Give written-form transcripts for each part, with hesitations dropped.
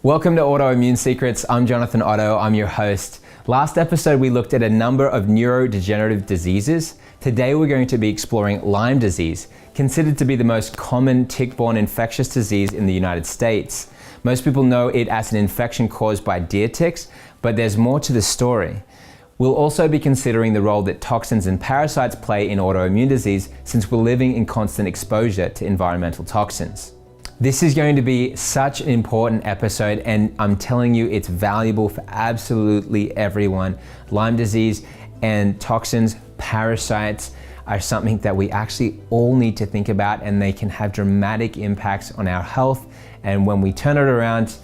Welcome to Autoimmune Secrets. I'm Jonathan Otto. I'm your host. Last episode, we looked at a number of neurodegenerative diseases. Today, we're going to be exploring Lyme disease, considered to be the most common tick-borne infectious disease in the United States. Most people know it as an infection caused by deer ticks, but there's more to the story. We'll also be considering the role that toxins and parasites play in autoimmune disease, since we're living in constant exposure to environmental toxins. This is going to be such an important episode, and I'm telling you, it's valuable for absolutely everyone. Lyme disease and toxins, parasites are something that we actually all need to think about, and they can have dramatic impacts on our health. And when we turn it around,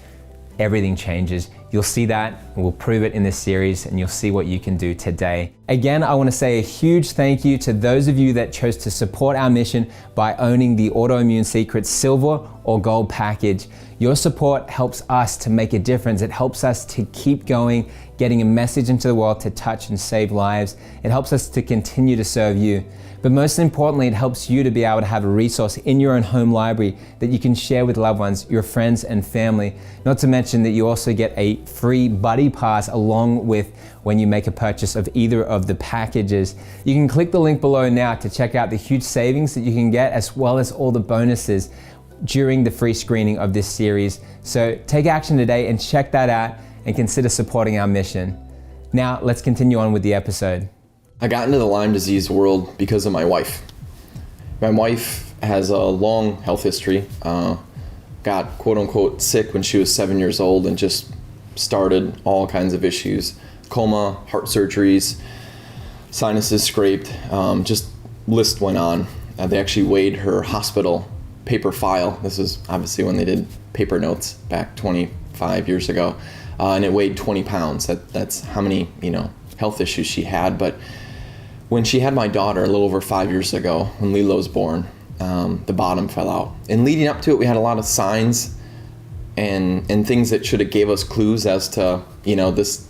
everything changes. You'll see that, and we'll prove it in this series, and you'll see what you can do today. Again, I want to say a huge thank you to those of you that chose to support our mission by owning the Autoimmune Secrets Silver or Gold package. Your support helps us to make a difference. It helps us to keep going, getting a message into the world to touch and save lives. It helps us to continue to serve you. But most importantly, it helps you to be able to have a resource in your own home library that you can share with loved ones, your friends and family. Not to mention that you also get a free buddy pass along with when you make a purchase of either of the packages. You can click the link below now to check out the huge savings that you can get, as well as all the bonuses during the free screening of this series. So take action today and check that out and consider supporting our mission. Now let's continue on with the episode. I got into the Lyme disease world because of my wife. My wife has a long health history. Got quote unquote sick when she was 7 years old and just started all kinds of issues. Coma, heart surgeries, sinuses scraped, just list went on. They actually weighed her hospital paper file. This is obviously when they did paper notes back 25 years ago. And it weighed 20 pounds. That's how many, health issues she had. But when she had my daughter a little over 5 years ago, when Lila was born, the bottom fell out. And leading up to it, we had a lot of signs and things that should have gave us clues as to, this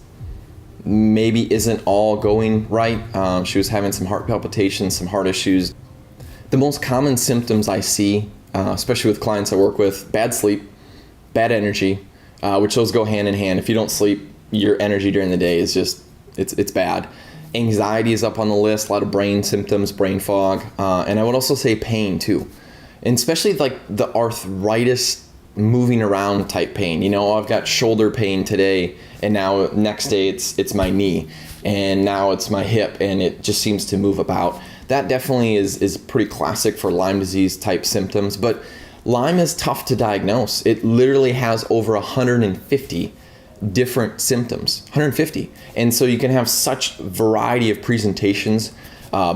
maybe isn't all going right. She was having some heart palpitations, some heart issues. The most common symptoms I see, especially with clients I work with, bad sleep, bad energy, which those go hand in hand. If you don't sleep, your energy during the day is just, it's bad. Anxiety is up on the list, a lot of brain symptoms, brain fog, and I would also say pain too. And especially like the arthritis, moving around type pain. I've got shoulder pain today, and now next day it's my knee, and now it's my hip, and it just seems to move about. That definitely is pretty classic for Lyme disease type symptoms, but Lyme is tough to diagnose. It literally has over 150 different symptoms, 150. And so you can have such variety of presentations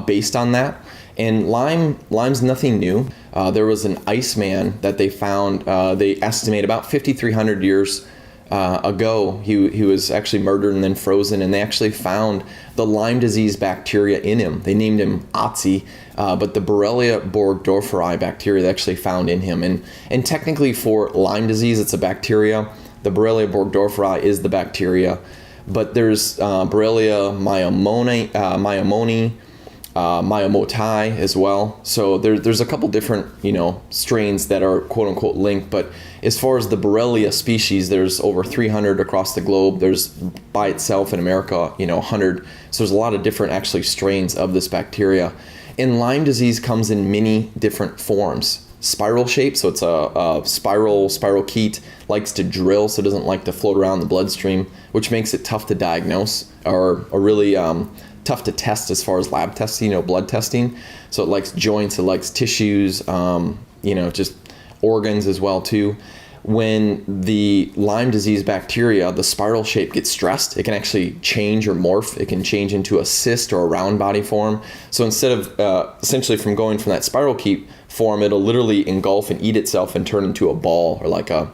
based on that. And Lyme's nothing new. There was an Iceman that they found, they estimate about 5,300 years ago. He was actually murdered and then frozen, and they actually found the Lyme disease bacteria in him. They named him Otzi, but the Borrelia burgdorferi bacteria they actually found in him. And technically for Lyme disease, it's a bacteria. The Borrelia burgdorferi is the bacteria, but there's Borrelia myomotai as well. So there's a couple different, strains that are quote unquote linked. But as far as the Borrelia species, there's over 300 across the globe. There's by itself in America, 100. So there's a lot of different actually strains of this bacteria. And Lyme disease comes in many different forms. Spiral shape, so it's a spirochete, likes to drill, so it doesn't like to float around the bloodstream, which makes it tough to diagnose or really tough to test as far as lab testing, blood testing. So it likes joints, it likes tissues, just organs as well too. When the Lyme disease bacteria, the spiral shape gets stressed, it can actually change or morph. It can change into a cyst or a round body form. So instead of essentially from going from that spirochete form, it'll literally engulf and eat itself and turn into a ball or like a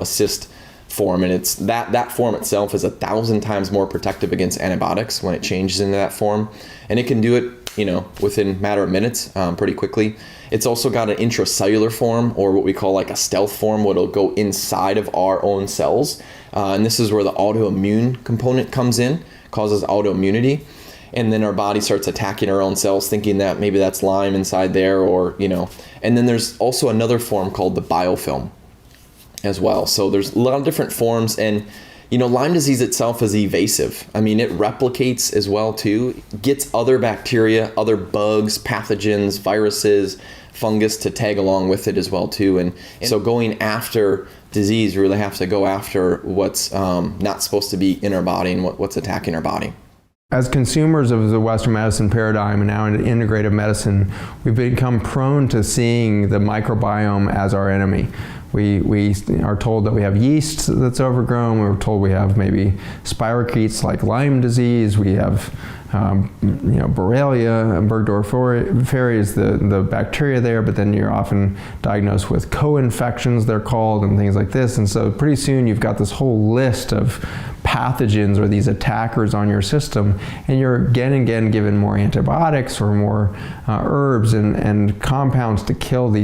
cyst form. And it's that form itself is 1,000 times more protective against antibiotics when it changes into that form. And it can do it, within a matter of minutes, pretty quickly. It's also got an intracellular form, or what we call like a stealth form, where it'll go inside of our own cells. And this is where the autoimmune component comes in, causes autoimmunity. And then our body starts attacking our own cells, thinking that maybe that's Lyme inside there, or, And then there's also another form called the biofilm. as well. So there's a lot of different forms, and Lyme disease itself is evasive. I mean, it replicates as well too, gets other bacteria, other bugs, pathogens, viruses, fungus to tag along with it as well too. And so going after disease, you really have to go after what's not supposed to be in our body and what's attacking our body. As consumers of the Western medicine paradigm and now in integrative medicine, we've become prone to seeing the microbiome as our enemy. We are told that we have yeast that's overgrown. We're told we have maybe spirochetes like Lyme disease. We have Borrelia, and Burgdorferi is the bacteria there, but then you're often diagnosed with co-infections, they're called, and things like this. And so pretty soon you've got this whole list of pathogens or these attackers on your system, and you're again and again given more antibiotics or more herbs and compounds to kill the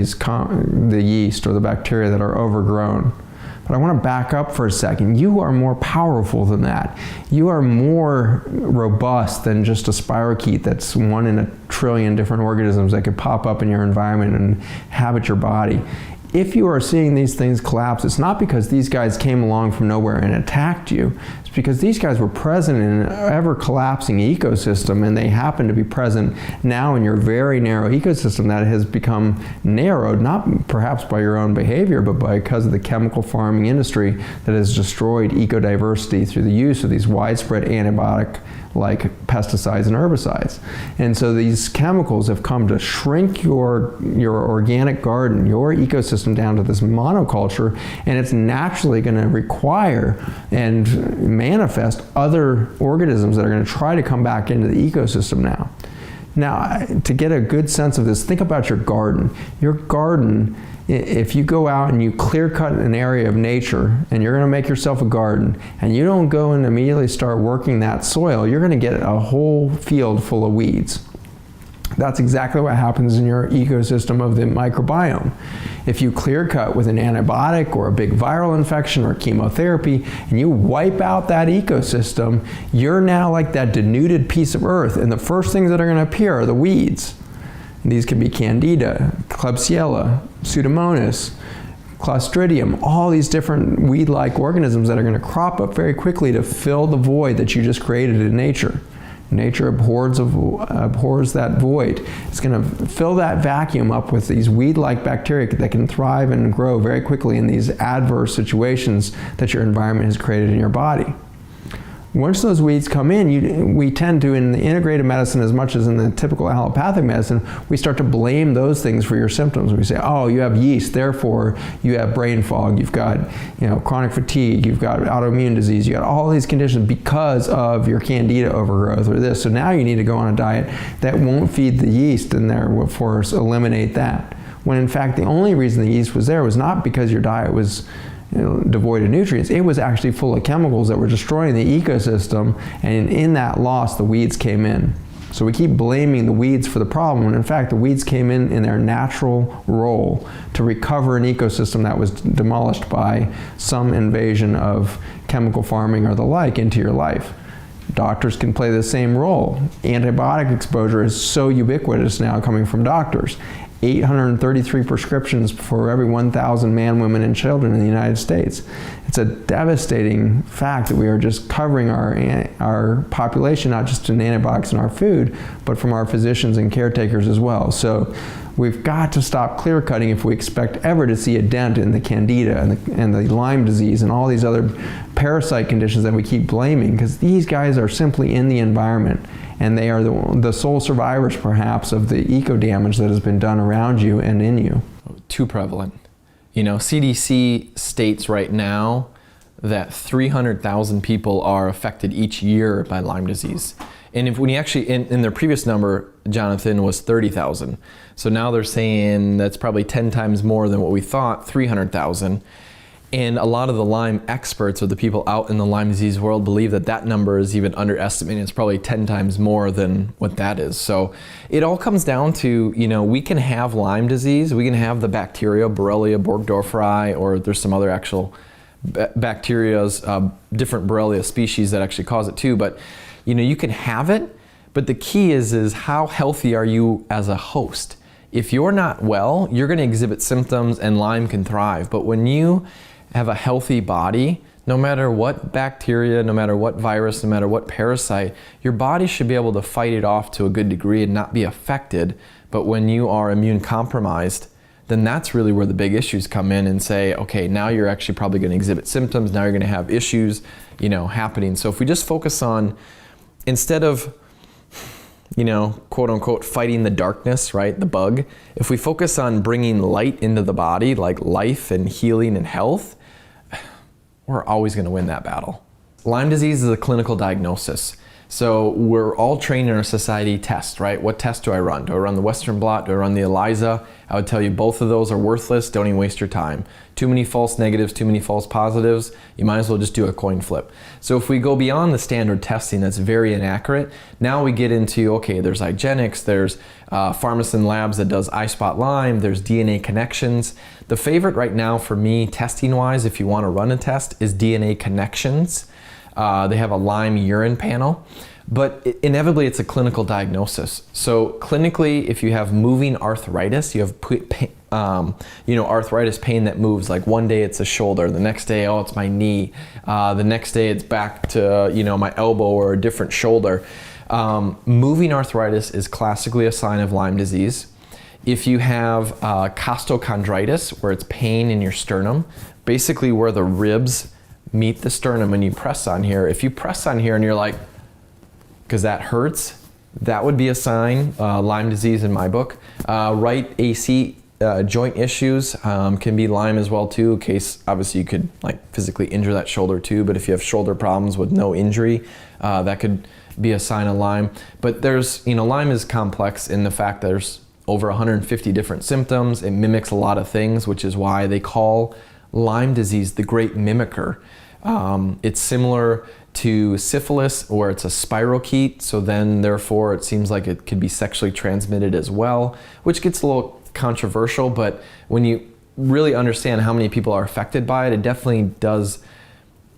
yeast or the bacteria that are overgrown. But I want to back up for a second. You are more powerful than that. You are more robust than just a spirochete that's one in a trillion different organisms that could pop up in your environment and inhabit your body. If you are seeing these things collapse, it's not because these guys came along from nowhere and attacked you. It's because these guys were present in an ever-collapsing ecosystem, and they happen to be present now in your very narrow ecosystem that has become narrowed, not perhaps by your own behavior, but because of the chemical farming industry that has destroyed ecodiversity through the use of these widespread antibiotic like pesticides and herbicides. And so these chemicals have come to shrink your organic garden, your ecosystem down to this monoculture, and it's naturally going to require and manifest other organisms that are going to try to come back into the ecosystem now. Now, to get a good sense of this, think about your garden. Your garden, if you go out and you clear cut an area of nature and you're going to make yourself a garden and you don't go and immediately start working that soil, you're going to get a whole field full of weeds. That's exactly what happens in your ecosystem of the microbiome. If you clear cut with an antibiotic or a big viral infection or chemotherapy and you wipe out that ecosystem, you're now like that denuded piece of earth, and the first things that are going to appear are the weeds. These can be Candida, Klebsiella, Pseudomonas, Clostridium, all these different weed-like organisms that are going to crop up very quickly to fill the void that you just created in nature. Nature abhors that void. It's going to fill that vacuum up with these weed-like bacteria that can thrive and grow very quickly in these adverse situations that your environment has created in your body. Once those weeds come in, we tend to, in the integrative medicine as much as in the typical allopathic medicine, we start to blame those things for your symptoms. We say, oh, you have yeast, therefore you have brain fog, you've got chronic fatigue, you've got autoimmune disease, you got all these conditions because of your candida overgrowth or this. So now you need to go on a diet that won't feed the yeast and therefore eliminate that. When in fact the only reason the yeast was there was not because your diet was devoid of nutrients. It was actually full of chemicals that were destroying the ecosystem, and in that loss the weeds came in. So we keep blaming the weeds for the problem when in fact the weeds came in their natural role to recover an ecosystem that was demolished by some invasion of chemical farming or the like into your life. Doctors can play the same role. Antibiotic exposure is so ubiquitous now coming from doctors. 833 prescriptions for every 1,000 men, women, and children in the United States. It's a devastating fact that we are just covering our population, not just in antibiotics in our food, but from our physicians and caretakers as well. So we've got to stop clear cutting if we expect ever to see a dent in the candida and the Lyme disease and all these other parasite conditions that we keep blaming, because these guys are simply in the environment. And they are the sole survivors, perhaps, of the eco damage that has been done around you and in you. Too prevalent. CDC states right now that 300,000 people are affected each year by Lyme disease. And if when you actually, in their previous number, Jonathan, was 30,000. So now they're saying that's probably 10 times more than what we thought, 300,000. And a lot of the Lyme experts, or the people out in the Lyme disease world, believe that that number is even underestimated. It's probably 10 times more than what that is. So it all comes down to, we can have Lyme disease, we can have the bacteria, Borrelia burgdorferi, or there's some other actual bacterias, different Borrelia species that actually cause it too. But, you can have it, but the key is how healthy are you as a host? If you're not well, you're going to exhibit symptoms and Lyme can thrive. But when you have a healthy body, no matter what bacteria, no matter what virus, no matter what parasite, your body should be able to fight it off to a good degree and not be affected. But when you are immune compromised, then that's really where the big issues come in and say, okay, now you're actually probably going to exhibit symptoms, now you're going to have issues, happening. So if we just focus on, instead of, quote unquote, fighting the darkness, right, the bug, if we focus on bringing light into the body, like life and healing and health, we're always going to win that battle. Lyme disease is a clinical diagnosis. So we're all trained in our society test, right? What test do I run? Do I run the Western blot? Do I run the ELISA? I would tell you both of those are worthless. Don't even waste your time. Too many false negatives, too many false positives. You might as well just do a coin flip. So if we go beyond the standard testing that's very inaccurate, now we get into, okay, there's IGeneX, there's Pharmacin Labs that does iSpot Lyme, there's DNA Connections. The favorite right now for me, testing-wise, if you want to run a test, is DNA Connections. They have a Lyme urine panel, but inevitably it's a clinical diagnosis. So clinically, if you have moving arthritis, you have arthritis pain that moves. Like one day it's a shoulder, the next day, oh, it's my knee, the next day it's back to my elbow or a different shoulder. Moving arthritis is classically a sign of Lyme disease. If you have costochondritis, where it's pain in your sternum, basically where the ribs meet the sternum and you press on here. If you press on here and you're like, because that hurts, that would be a sign, Lyme disease in my book. Right AC joint issues can be Lyme as well too, in case obviously you could physically injure that shoulder too, but if you have shoulder problems with no injury, that could be a sign of Lyme. But there's, Lyme is complex in the fact that there's over 150 different symptoms. It mimics a lot of things, which is why they call Lyme disease the great mimicker. It's similar to syphilis, where it's a spirochete, so then therefore it seems like it could be sexually transmitted as well, which gets a little controversial, but when you really understand how many people are affected by it, it definitely does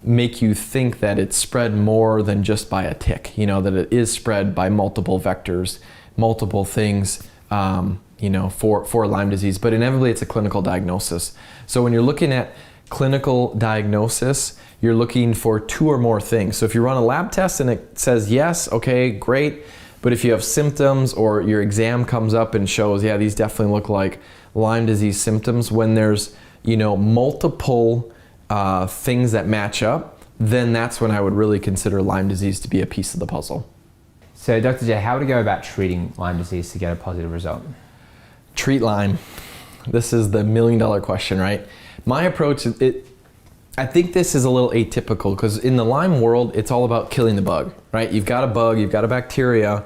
make you think that it's spread more than just by a tick, that it is spread by multiple vectors, multiple things, for Lyme disease, but inevitably it's a clinical diagnosis. So when you're looking at clinical diagnosis, you're looking for two or more things. So if you run a lab test and it says yes, okay, great. But if you have symptoms or your exam comes up and shows, yeah, these definitely look like Lyme disease symptoms, when there's, multiple things that match up, then that's when I would really consider Lyme disease to be a piece of the puzzle. So Dr. J, how would you go about treating Lyme disease to get a positive result? Treat Lyme. This is the $1 million question, right? My approach is, I think this is a little atypical because in the Lyme world, it's all about killing the bug, right? You've got a bug, you've got a bacteria.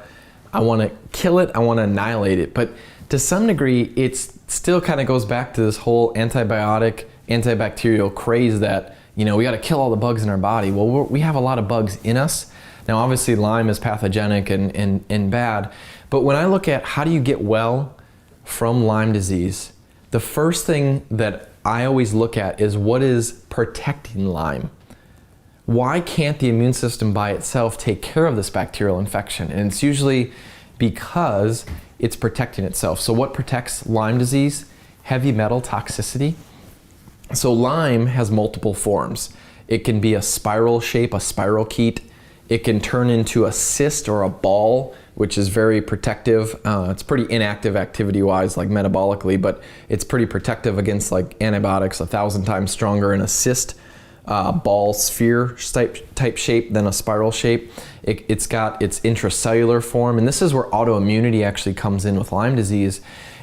I want to kill it, I want to annihilate it. But to some degree, it still kind of goes back to this whole antibiotic, antibacterial craze that, we got to kill all the bugs in our body. Well, we have a lot of bugs in us. Now, obviously, Lyme is pathogenic and bad. But when I look at how do you get well from Lyme disease, the first thing that I always look at is what is protecting Lyme. Why can't the immune system by itself take care of this bacterial infection? And it's usually because it's protecting itself. So what protects Lyme disease? Heavy metal toxicity. So Lyme has multiple forms. It can be a spiral shape, a spirochete. It can turn into a cyst or a ball, which is very protective. It's pretty inactive activity-wise, like metabolically, but it's pretty protective against antibiotics, 1,000 times stronger in a cyst, ball, sphere type shape than a spiral shape. It's got its intracellular form, and this is where autoimmunity actually comes in with Lyme disease,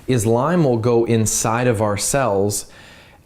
is Lyme will go inside of our cells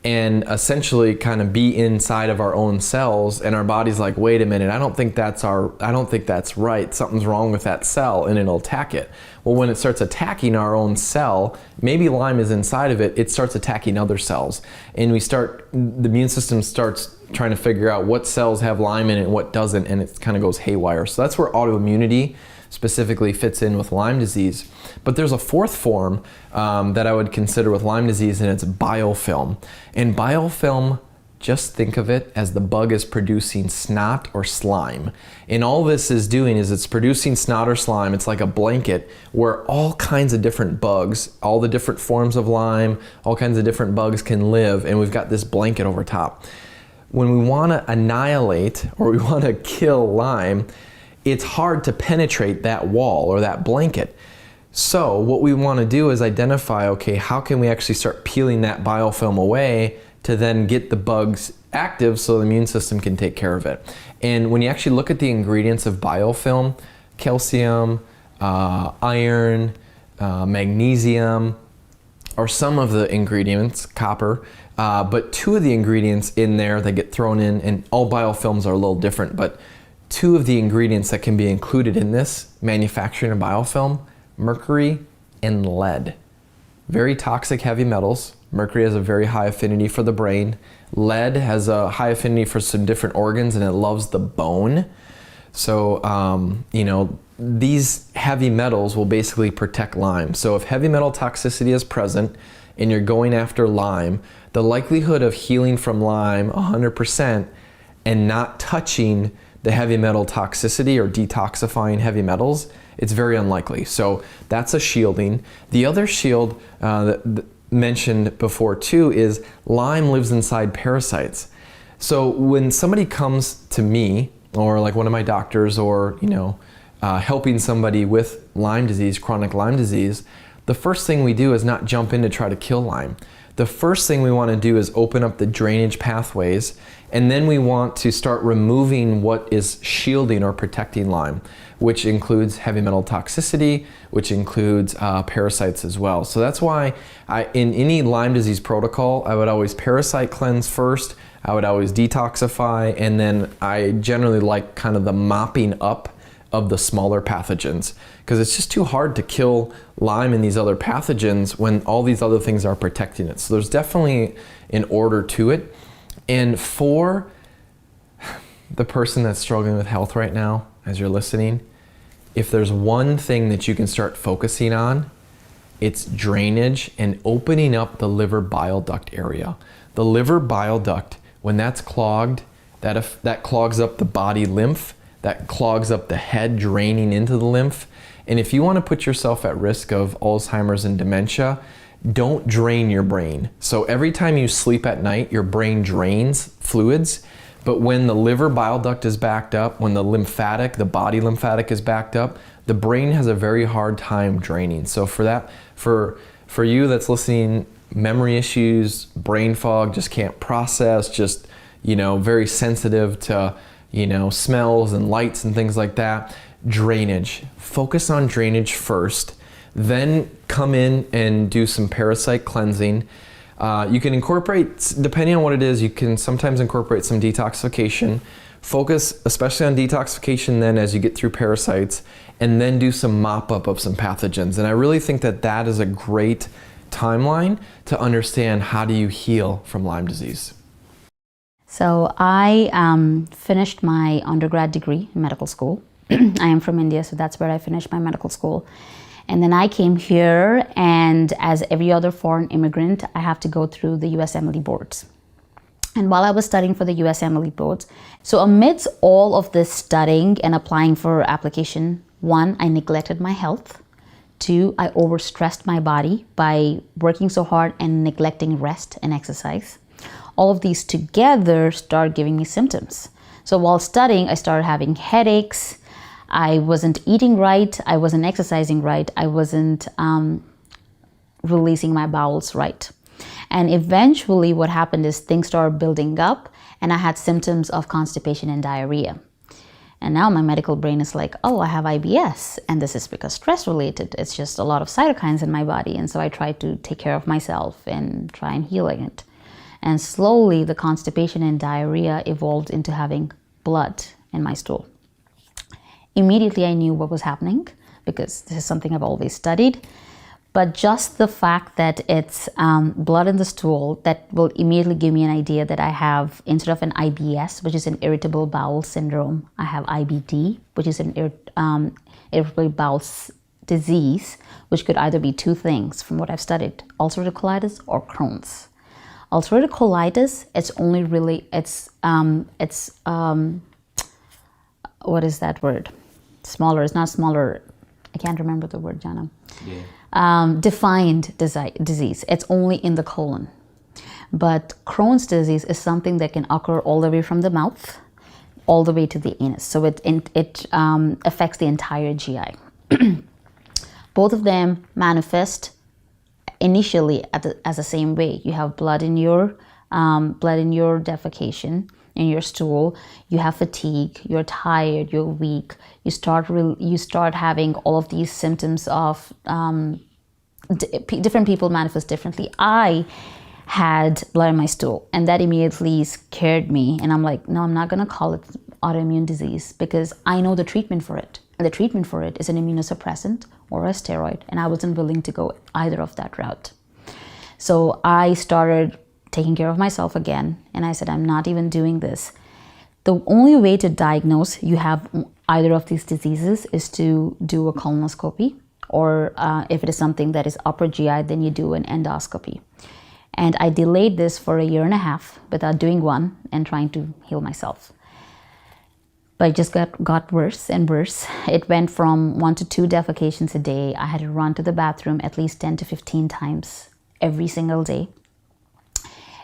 and essentially kind of be inside of our own cells, and our body's like, wait a minute, I don't think that's right. Something's wrong with that cell, and it'll attack it. Well, when it starts attacking our own cell, maybe Lyme is inside of it, it starts attacking other cells. And the immune system starts trying to figure out what cells have Lyme in it and what doesn't, and it kind of goes haywire. So that's where autoimmunity specifically fits in with Lyme disease. But there's a fourth form that I would consider with Lyme disease, and it's biofilm. And biofilm, just think of it as the bug is producing snot or slime. And all this is doing is it's producing snot or slime. It's like a blanket where all kinds of different bugs, all the different forms of Lyme, all kinds of different bugs can live, and we've got this blanket over top. when we want to annihilate or we want to kill Lyme, it's hard to penetrate that wall or that blanket. So what we want to do is identify, okay, how can we actually start peeling that biofilm away to then get the bugs active so the immune system can take care of it. And when you actually look at the ingredients of biofilm, calcium, iron, magnesium, are some of the ingredients, copper, but two of the ingredients in there that get thrown in, and all biofilms are a little different, but two of the ingredients that can be included in this manufacturing of biofilm, mercury and lead. Very toxic heavy metals. Mercury has a very high affinity for the brain. Lead has a high affinity for some different organs, and it loves the bone. So, these heavy metals will basically protect Lyme. So if heavy metal toxicity is present and you're going after Lyme, the likelihood of healing from Lyme 100% and not touching the heavy metal toxicity or detoxifying heavy metals, it's very unlikely. So that's a shielding. The other shield that mentioned before too is Lyme lives inside parasites. So when somebody comes to me, or like one of my doctors, or helping somebody with Lyme disease, chronic Lyme disease, the first thing we do is not jump in to try to kill Lyme. The first thing we want to do is open up the drainage pathways, and then we want to start removing what is shielding or protecting Lyme, which includes heavy metal toxicity, which includes parasites as well. So that's why in any Lyme disease protocol, I would always parasite cleanse first, I would always detoxify, and then I generally like kind of the mopping up of the smaller pathogens, because it's just too hard to kill Lyme and these other pathogens when all these other things are protecting it. So there's definitely an order to it. And for the person that's struggling with health right now, as you're listening, if there's one thing that you can start focusing on, it's drainage and opening up the liver bile duct area. The liver bile duct, when that's clogged, that clogs up the body lymph, that clogs up the head, draining into the lymph. And if you want to put yourself at risk of Alzheimer's and dementia, don't drain your brain. So every time you sleep at night, your brain drains fluids. But when the liver bile duct is backed up, when the body lymphatic is backed up, the brain has a very hard time draining. So for you that's listening, memory issues, brain fog, just can't process, just, very sensitive to, smells and lights and things like that, drainage. Focus on drainage first, then come in and do some parasite cleansing. You can incorporate, depending on what it is, you can sometimes incorporate some detoxification. Focus especially on detoxification then as you get through parasites, and then do some mop up of some pathogens. And I really think that is a great timeline to understand how do you heal from Lyme disease. So I finished my undergrad degree in medical school. I am from India, so that's where I finished my medical school. And then I came here, and as every other foreign immigrant, I have to go through the USMLE boards. And while I was studying for the USMLE boards, so amidst all of this studying and applying for application, 1, I neglected my health. 2, I overstressed my body by working so hard and neglecting rest and exercise. All of these together start giving me symptoms. So while studying, I started having headaches. I wasn't eating right. I wasn't exercising right. I wasn't releasing my bowels right. And eventually what happened is things started building up, and I had symptoms of constipation and diarrhea. And now my medical brain is like, oh, I have IBS, and this is because stress related. It's just a lot of cytokines in my body. And so I tried to take care of myself and try and heal it. And slowly the constipation and diarrhea evolved into having blood in my stool. Immediately I knew what was happening, because this is something I've always studied. But just the fact that it's blood in the stool, that will immediately give me an idea that I have, instead of an IBS, which is an irritable bowel syndrome, I have IBD, which is an irritable bowel disease, which could either be two things from what I've studied: ulcerative colitis or Crohn's. Ulcerative colitis, it's only really, what is that word? Smaller, it's not smaller. I can't remember the word, Jana. Yeah. Defined disease. It's only in the colon. But Crohn's disease is something that can occur all the way from the mouth, all the way to the anus. So it affects the entire GI. Both of them manifest initially as the same way. You have blood in your defecation, in your stool. You have fatigue. You're tired. You're weak. You start having all of these symptoms of different people manifest differently. I had blood in my stool, and that immediately scared me. And I'm like, no, I'm not gonna call it autoimmune disease because I know the treatment for it. And the treatment for it is an immunosuppressant or a steroid, and I wasn't willing to go either of that route. So I started taking care of myself again, and I said, I'm not even doing this. The only way to diagnose you have either of these diseases is to do a colonoscopy, or if it is something that is upper GI, then you do an endoscopy. And I delayed this for 1.5 years without doing one and trying to heal myself. But it just got worse and worse. It went from 1 to 2 defecations a day. I had to run to the bathroom at least 10 to 15 times every single day.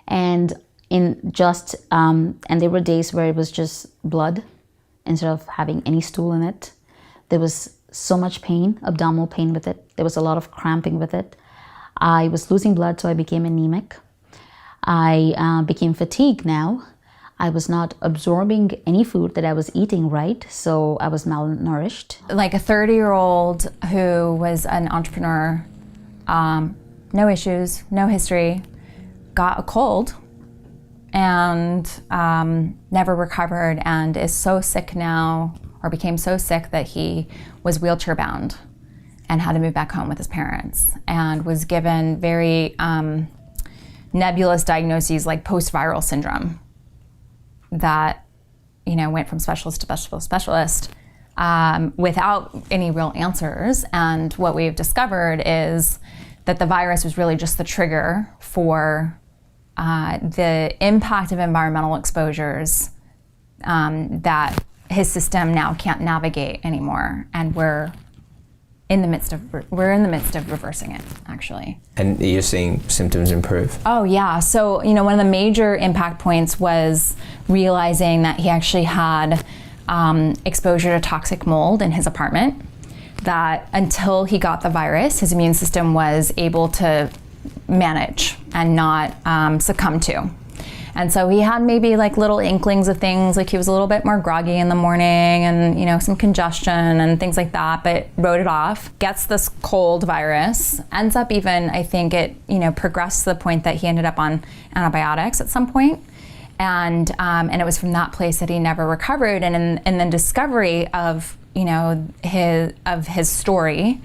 And and there were days where it was just blood instead of having any stool in it. There was so much pain, abdominal pain with it. There was a lot of cramping with it. I was losing blood, so I became anemic. I became fatigued now. I was not absorbing any food that I was eating right, so I was malnourished. Like a 30-year-old who was an entrepreneur, no issues, no history, got a cold and never recovered, and is so sick now, or became so sick that he was wheelchair bound and had to move back home with his parents, and was given very nebulous diagnoses like post-viral syndrome that, went from specialist to specialist without any real answers. And what we've discovered is that the virus was really just the trigger for the impact of environmental exposures that his system now can't navigate anymore. And we're in the midst of reversing it, actually. And you're seeing symptoms improve? Oh yeah, so one of the major impact points was realizing that he actually had exposure to toxic mold in his apartment, that until he got the virus, his immune system was able to manage and not succumb to. And so he had maybe like little inklings of things, like he was a little bit more groggy in the morning and, some congestion and things like that, but wrote it off, gets this cold virus, ends up even, I think it, progressed to the point that he ended up on antibiotics at some point. And it was from that place that he never recovered. And in the discovery of, his story,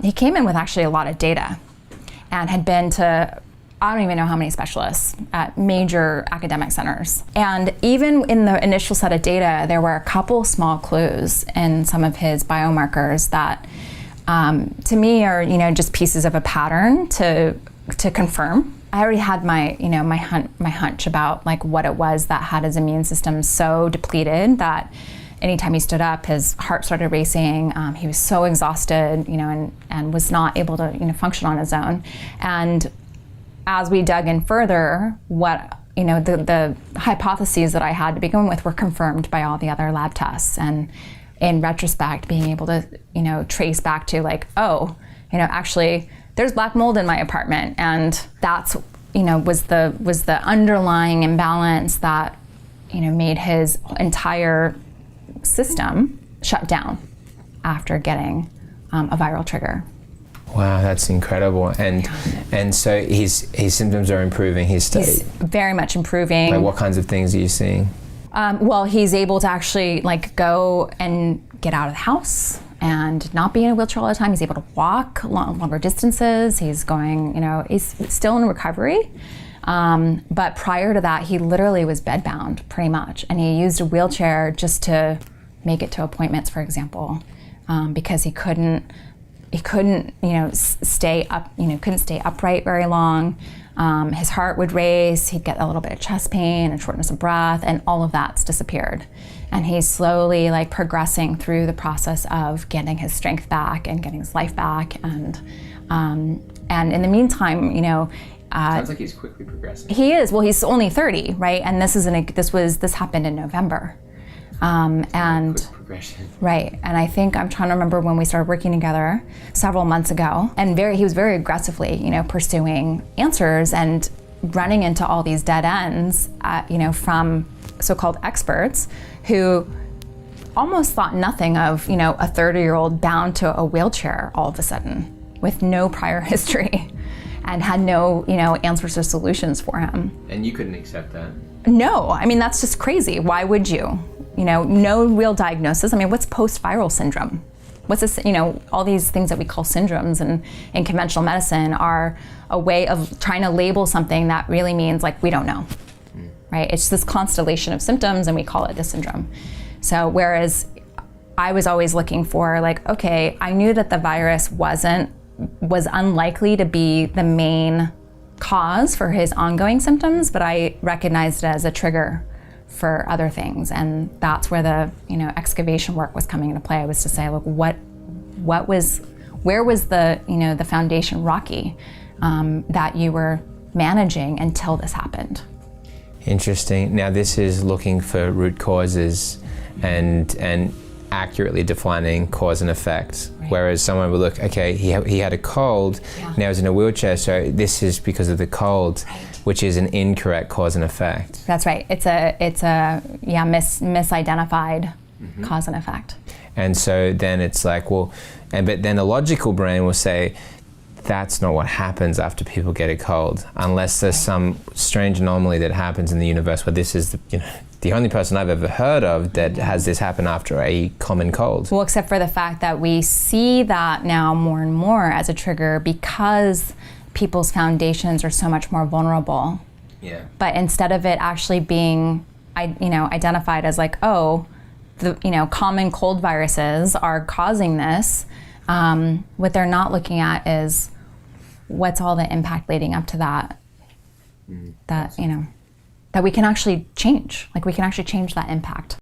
he came in with actually a lot of data and had been to, I don't even know how many specialists at major academic centers. And even in the initial set of data, there were a couple small clues in some of his biomarkers that, to me, are just pieces of a pattern to confirm. I already had my hunch about like what it was that had his immune system so depleted that anytime he stood up, his heart started racing. He was so exhausted, and was not able to function on his own. And as we dug in further, what the hypotheses that I had to begin with were confirmed by all the other lab tests, and in retrospect, being able to trace back to like, actually there's black mold in my apartment, and that's was the underlying imbalance that made his entire system shut down after getting a viral trigger. Wow, that's incredible. And so his symptoms are improving. He's very much improving. Like what kinds of things are you seeing? Well, he's able to actually like go and get out of the house and not be in a wheelchair all the time. He's able to walk longer distances. He's going, he's still in recovery. But prior to that, he literally was bedbound pretty much. And he used a wheelchair just to make it to appointments, for example, because he couldn't stay up, couldn't stay upright very long. His heart would race, he'd get a little bit of chest pain and shortness of breath, and all of that's disappeared. And he's slowly like progressing through the process of getting his strength back and getting his life back. And in the meantime, Sounds like he's quickly progressing. He is. Well, he's only 30, right? And this happened in November. And quick progression. right. And I think I'm trying to remember when we started working together several months ago. And he was very aggressively, pursuing answers and running into all these dead ends, from so-called experts who almost thought nothing of, a 30-year-old bound to a wheelchair all of a sudden with no prior history and had no, answers or solutions for him. And you couldn't accept that? No, I mean, that's just crazy. Why would you? No real diagnosis. I mean, what's post-viral syndrome? What's this, all these things that we call syndromes in conventional medicine are a way of trying to label something that really means like, we don't know, right? It's this constellation of symptoms and we call it this syndrome. So whereas I was always looking for like, okay, I knew that the virus was unlikely to be the main cause for his ongoing symptoms, but I recognized it as a trigger for other things, and that's where the excavation work was coming into play. I was to say, look, where was the the foundation rocky that you were managing until this happened? Interesting. Now this is looking for root causes and accurately defining cause and effect. Right. Whereas someone would look, okay, he had a cold, now he's in a wheelchair, so this is because of the cold, right, which is an incorrect cause and effect. That's right. It's a misidentified cause and effect. And so then it's like, well, but then the logical brain will say, that's not what happens after people get a cold, unless there's some strange anomaly that happens in the universe where this is the only person I've ever heard of that has this happen after a common cold. Well, except for the fact that we see that now more and more as a trigger because people's foundations are so much more vulnerable. Yeah. But instead of it actually being, identified as like, oh, the common cold viruses are causing this, what they're not looking at is what's all the impact leading up to that. That we can actually change. Like we can actually change that impact.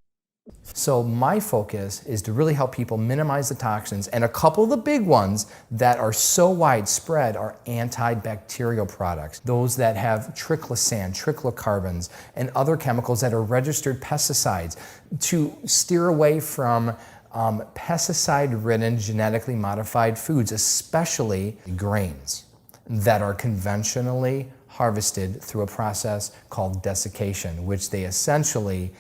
So my focus is to really help people minimize the toxins, and a couple of the big ones that are so widespread are antibacterial products. Those that have triclosan, triclocarbons, and other chemicals that are registered pesticides, to steer away from pesticide-ridden, genetically modified foods, especially grains that are conventionally harvested through a process called desiccation, which they essentially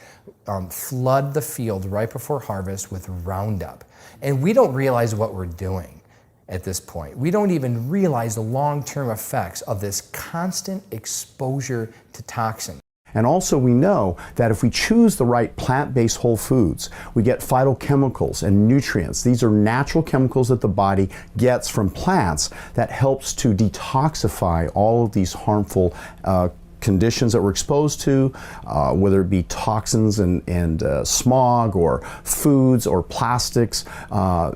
flood the field right before harvest with Roundup. And we don't realize what we're doing at this point. We don't even realize the long-term effects of this constant exposure to toxin. And also we know that if we choose the right plant-based whole foods, we get phytochemicals and nutrients. These are natural chemicals that the body gets from plants that helps to detoxify all of these harmful conditions that we're exposed to, whether it be toxins and smog or foods or plastics.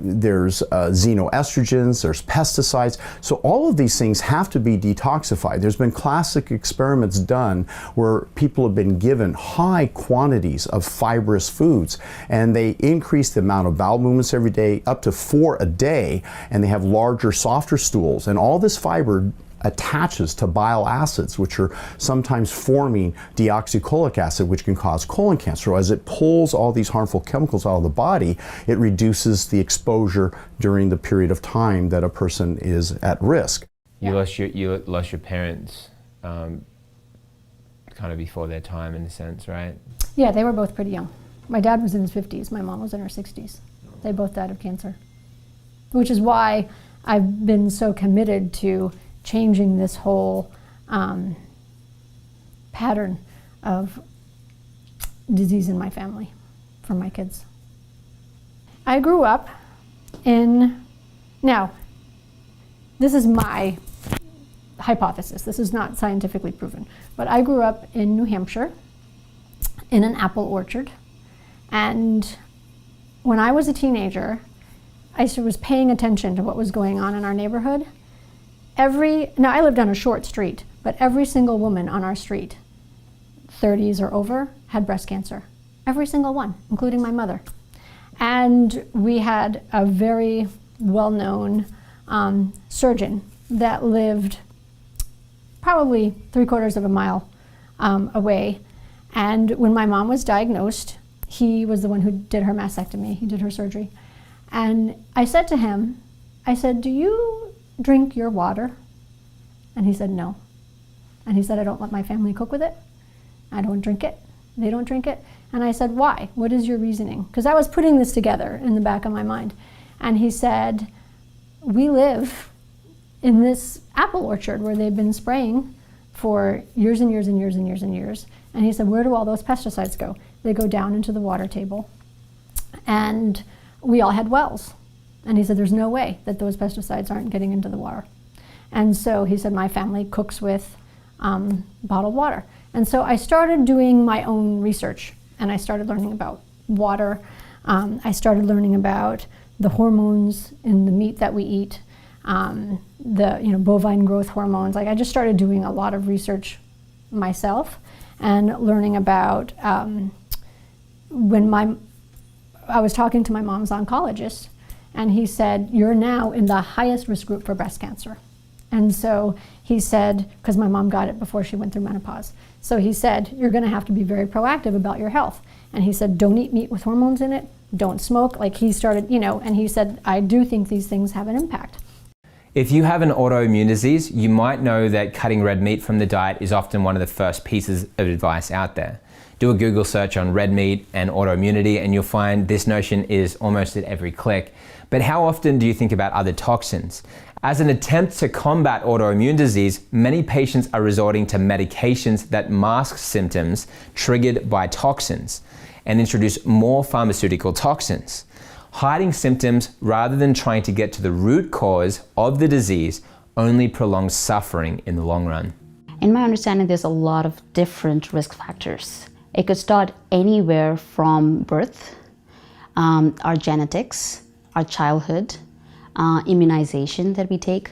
There's xenoestrogens, there's pesticides. So all of these things have to be detoxified. There's been classic experiments done where people have been given high quantities of fibrous foods, and they increase the amount of bowel movements every day up to 4 a day, and they have larger, softer stools. And all this fiber attaches to bile acids, which are sometimes forming deoxycholic acid, which can cause colon cancer. So as it pulls all these harmful chemicals out of the body, it reduces the exposure during the period of time that a person is at risk. You lost your parents kind of before their time, in a sense, right? Yeah, they were both pretty young. My dad was in his 50s, my mom was in her 60s. They both died of cancer, which is why I've been so committed to changing this whole pattern of disease in my family for my kids. I grew up now, this is my hypothesis, this is not scientifically proven, but I grew up in New Hampshire in an apple orchard, and when I was a teenager, I was paying attention to what was going on in our neighborhood. Now I lived on a short street, but every single woman on our street, 30s or over, had breast cancer. Every single one, including my mother. And we had a very well-known surgeon that lived probably 3/4 of a mile away. And when my mom was diagnosed, he was the one who did her mastectomy. He did her surgery. And I said to him, I said, "Do you drink your water?" And he said, "No." And he said, "I don't let my family cook with it. I don't drink it. They don't drink it." And I said, "Why? What is your reasoning?" Because I was putting this together in the back of my mind. And he said, "We live in this apple orchard where they've been spraying for years and years and years and years and years." And he said, "Where do all those pesticides go? They go down into the water table." And we all had wells. And he said, "There's no way that those pesticides aren't getting into the water." And so he said, "My family cooks with bottled water." And so I started doing my own research, and I started learning about water. I started learning about the hormones in the meat that we eat, the bovine growth hormones. Like, I just started doing a lot of research myself and learning about I was talking to my mom's oncologist, and he said, "You're now in the highest risk group for breast cancer." And so he said, because my mom got it before she went through menopause, so he said, "You're going to have to be very proactive about your health." And he said, "Don't eat meat with hormones in it. Don't smoke." Like, he started, and he said, "I do think these things have an impact." If you have an autoimmune disease, you might know that cutting red meat from the diet is often one of the first pieces of advice out there. Do a Google search on red meat and autoimmunity and you'll find this notion is almost at every click. But how often do you think about other toxins? As an attempt to combat autoimmune disease, many patients are resorting to medications that mask symptoms triggered by toxins and introduce more pharmaceutical toxins. Hiding symptoms rather than trying to get to the root cause of the disease only prolongs suffering in the long run. In my understanding, there's a lot of different risk factors. It could start anywhere from birth, our genetics, our childhood, immunization that we take,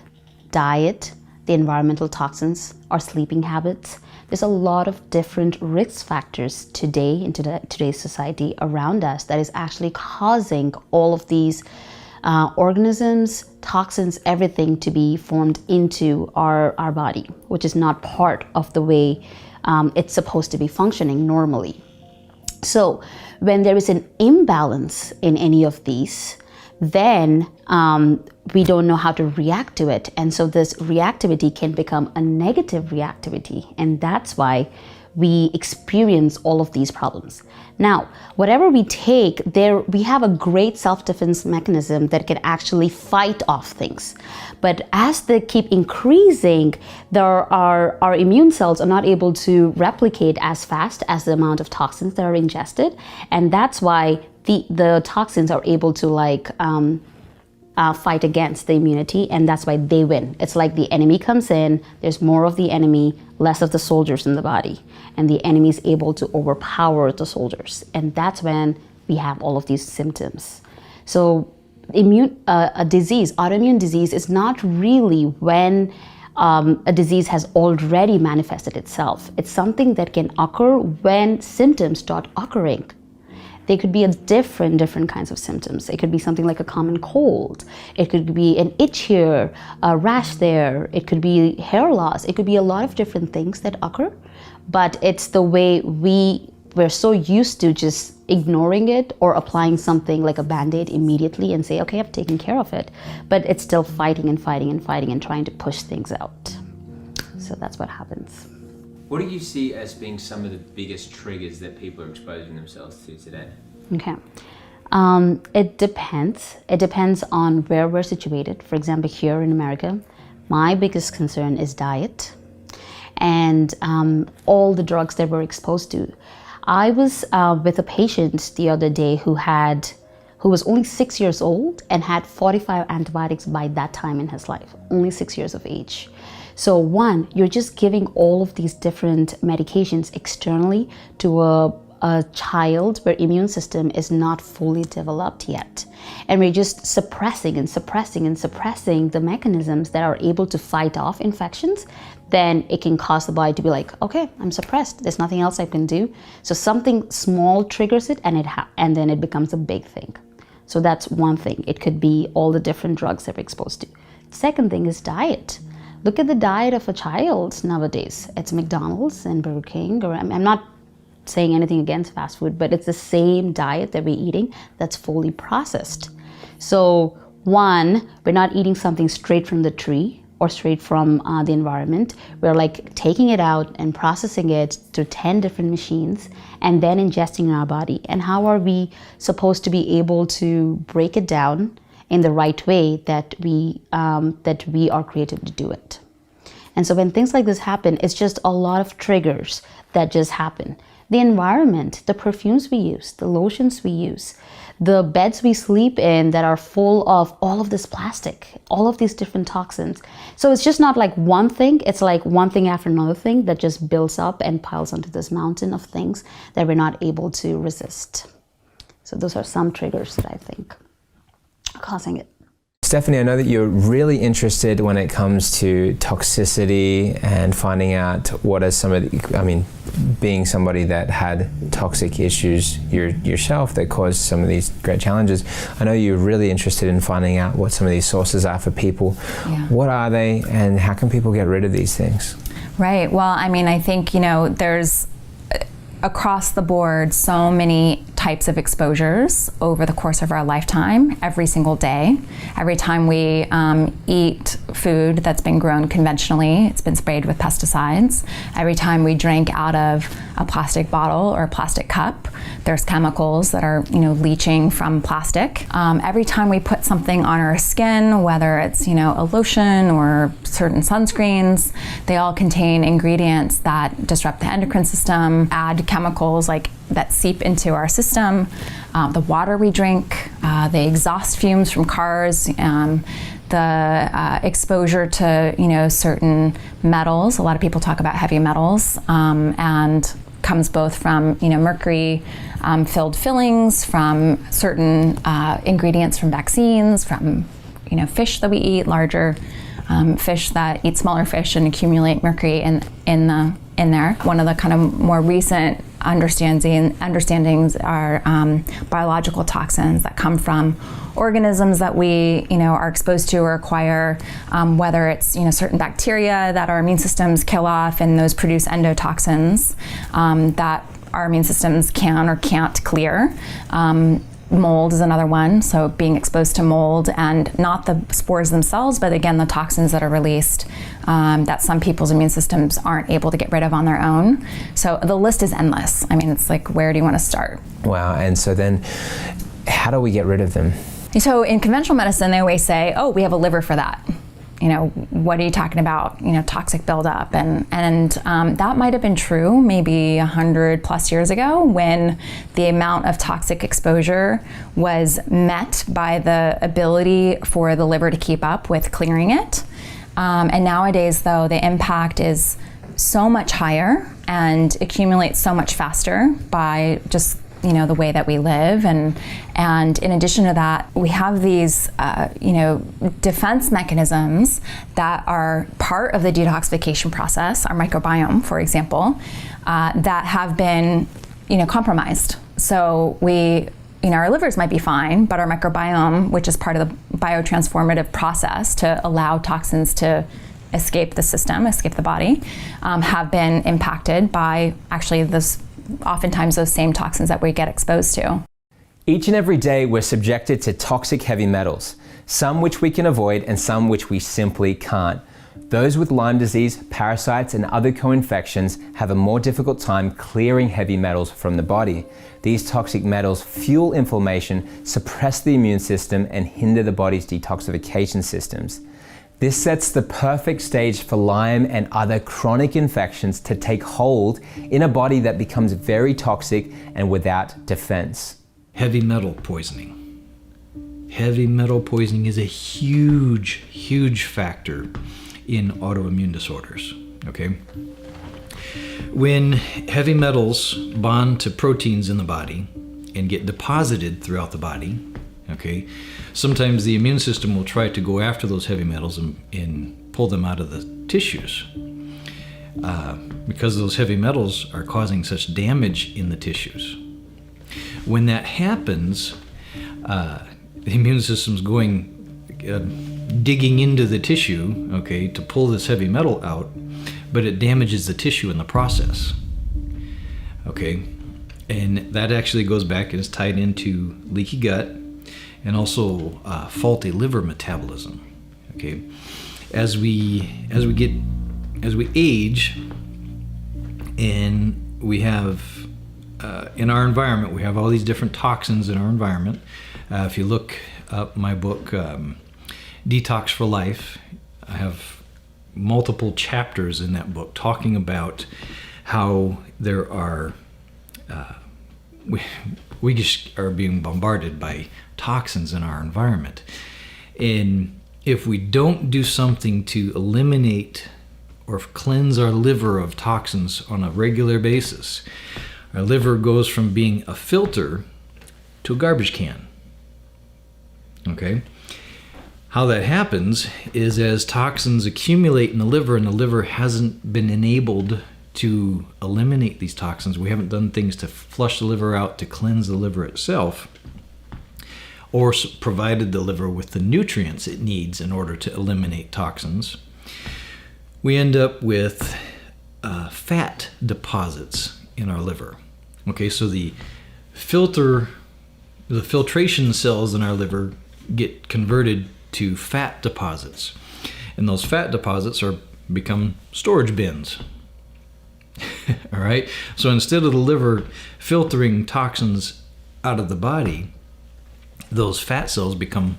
diet, the environmental toxins, our sleeping habits. There's a lot of different risk factors today in today's society around us that is actually causing all of these organisms, toxins, everything to be formed into our body, which is not part of the way it's supposed to be functioning normally. So when there is an imbalance in any of these, then we don't know how to react to it. And so this reactivity can become a negative reactivity. And that's why we experience all of these problems. Now, whatever we take, we have a great self-defense mechanism that can actually fight off things. But as they keep increasing, our immune cells are not able to replicate as fast as the amount of toxins that are ingested. And that's why the toxins are able to fight against the immunity, and that's why they win. It's like the enemy comes in, there's more of the enemy, less of the soldiers in the body, and the enemy is able to overpower the soldiers, and that's when we have all of these symptoms. So autoimmune disease is not really when a disease has already manifested itself. It's something that can occur when symptoms start occurring. They could be different kinds of symptoms. It could be something like a common cold. It could be an itch here, a rash there. It could be hair loss. It could be a lot of different things that occur. But it's the way we're so used to just ignoring it or applying something like a Band-Aid immediately and say, okay, I've taken care of it. But it's still fighting and fighting and fighting and trying to push things out. So that's what happens. What do you see as being some of the biggest triggers that people are exposing themselves to today? Okay. It depends. It depends on where we're situated. For example, here in America, my biggest concern is diet and all the drugs that we're exposed to. I was with a patient the other day who was only 6 years old and had 45 antibiotics by that time in his life, only 6 years of age. So one, you're just giving all of these different medications externally to a child where immune system is not fully developed yet. And we're just suppressing and suppressing and suppressing the mechanisms that are able to fight off infections. Then it can cause the body to be like, okay, I'm suppressed. There's nothing else I can do. So something small triggers it and then it becomes a big thing. So that's one thing. It could be all the different drugs that we're exposed to. Second thing is diet. Look at the diet of a child nowadays. It's McDonald's and Burger King, or I'm not saying anything against fast food, but it's the same diet that we're eating that's fully processed. So one, we're not eating something straight from the tree or straight from the environment. We're like taking it out and processing it through 10 different machines and then ingesting in our body. And how are we supposed to be able to break it down in the right way that we are created to do it? And so when things like this happen, it's just a lot of triggers that just happen. The environment, the perfumes we use, the lotions we use, the beds we sleep in that are full of all of this plastic, all of these different toxins. So it's just not like one thing, it's like one thing after another thing that just builds up and piles onto this mountain of things that we're not able to resist. So those are some triggers that I think are causing it. Stephanie, I know that you're really interested when it comes to toxicity and finding out what are some of the, being somebody that had toxic issues yourself that caused some of these great challenges. I know you're really interested in finding out what some of these sources are for people. Yeah. What are they, and how can people get rid of these things? Right. Well, I think, there's across the board so many types of exposures over the course of our lifetime, every single day. Every time we eat food that's been grown conventionally, it's been sprayed with pesticides. Every time we drink out of a plastic bottle or a plastic cup, there's chemicals that are leaching from plastic. Every time we put something on our skin, whether it's a lotion or certain sunscreens, they all contain ingredients that disrupt the endocrine system, add chemicals that seep into our system, the water we drink, the exhaust fumes from cars, the exposure to certain metals. A lot of people talk about heavy metals, and comes both from mercury filled fillings, from certain ingredients from vaccines, from fish that we eat, larger fish that eat smaller fish and accumulate mercury in there. One of the kind of more recent understandings are biological toxins that come from organisms that we are exposed to or acquire, whether it's certain bacteria that our immune systems kill off, and those produce endotoxins that our immune systems can or can't clear. Mold is another one, so being exposed to mold, and not the spores themselves, but again the toxins that are released that some people's immune systems aren't able to get rid of on their own. So the list is endless. It's like, where do you want to start? Wow, and so then how do we get rid of them? So in conventional medicine, they always say, oh, we have a liver for that. What are you talking about? Toxic buildup. And that might have been true maybe 100 plus years ago, when the amount of toxic exposure was met by the ability for the liver to keep up with clearing it. And nowadays, though, the impact is so much higher and accumulates so much faster by just the way that we live, and in addition to that, we have these defense mechanisms that are part of the detoxification process, our microbiome, for example, that have been compromised. So our livers might be fine, but our microbiome, which is part of the biotransformative process to allow toxins to escape the system, escape the body, have been impacted by actually oftentimes those same toxins that we get exposed to. Each and every day we're subjected to toxic heavy metals, some which we can avoid and some which we simply can't. Those with Lyme disease, parasites and other co-infections have a more difficult time clearing heavy metals from the body. These toxic metals fuel inflammation, suppress the immune system and hinder the body's detoxification systems. This sets the perfect stage for Lyme and other chronic infections to take hold in a body that becomes very toxic and without defense. Heavy metal poisoning. Heavy metal poisoning is a huge, huge factor in autoimmune disorders, okay? When heavy metals bond to proteins in the body and get deposited throughout the body, okay, sometimes the immune system will try to go after those heavy metals and pull them out of the tissues because those heavy metals are causing such damage in the tissues. When that happens, the immune system's going digging into the tissue, okay, to pull this heavy metal out, but it damages the tissue in the process. Okay, and that actually goes back and is tied into leaky gut and also faulty liver metabolism. Okay, as we age, and we have in our environment, we have all these different toxins in our environment. If you look up my book, Detox for Life, I have multiple chapters in that book talking about how there are we just are being bombarded by toxins in our environment, and if we don't do something to eliminate or cleanse our liver of toxins on a regular basis, our liver goes from being a filter to a garbage can. Okay? How that happens is as toxins accumulate in the liver and the liver hasn't been enabled to eliminate these toxins, we haven't done things to flush the liver out, to cleanse the liver itself, or provided the liver with the nutrients it needs in order to eliminate toxins, we end up with fat deposits in our liver. Okay, so the filtration cells in our liver get converted to fat deposits, and those fat deposits become storage bins. All right, so instead of the liver filtering toxins out of the body, those fat cells become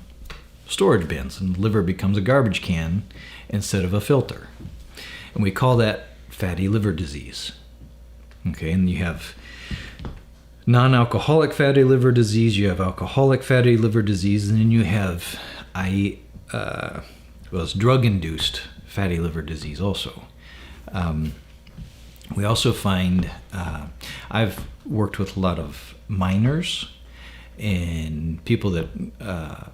storage bins, and the liver becomes a garbage can instead of a filter. And we call that fatty liver disease. Okay, and you have non-alcoholic fatty liver disease, you have alcoholic fatty liver disease, and then you have it's drug-induced fatty liver disease also. We also find, I've worked with a lot of miners and people that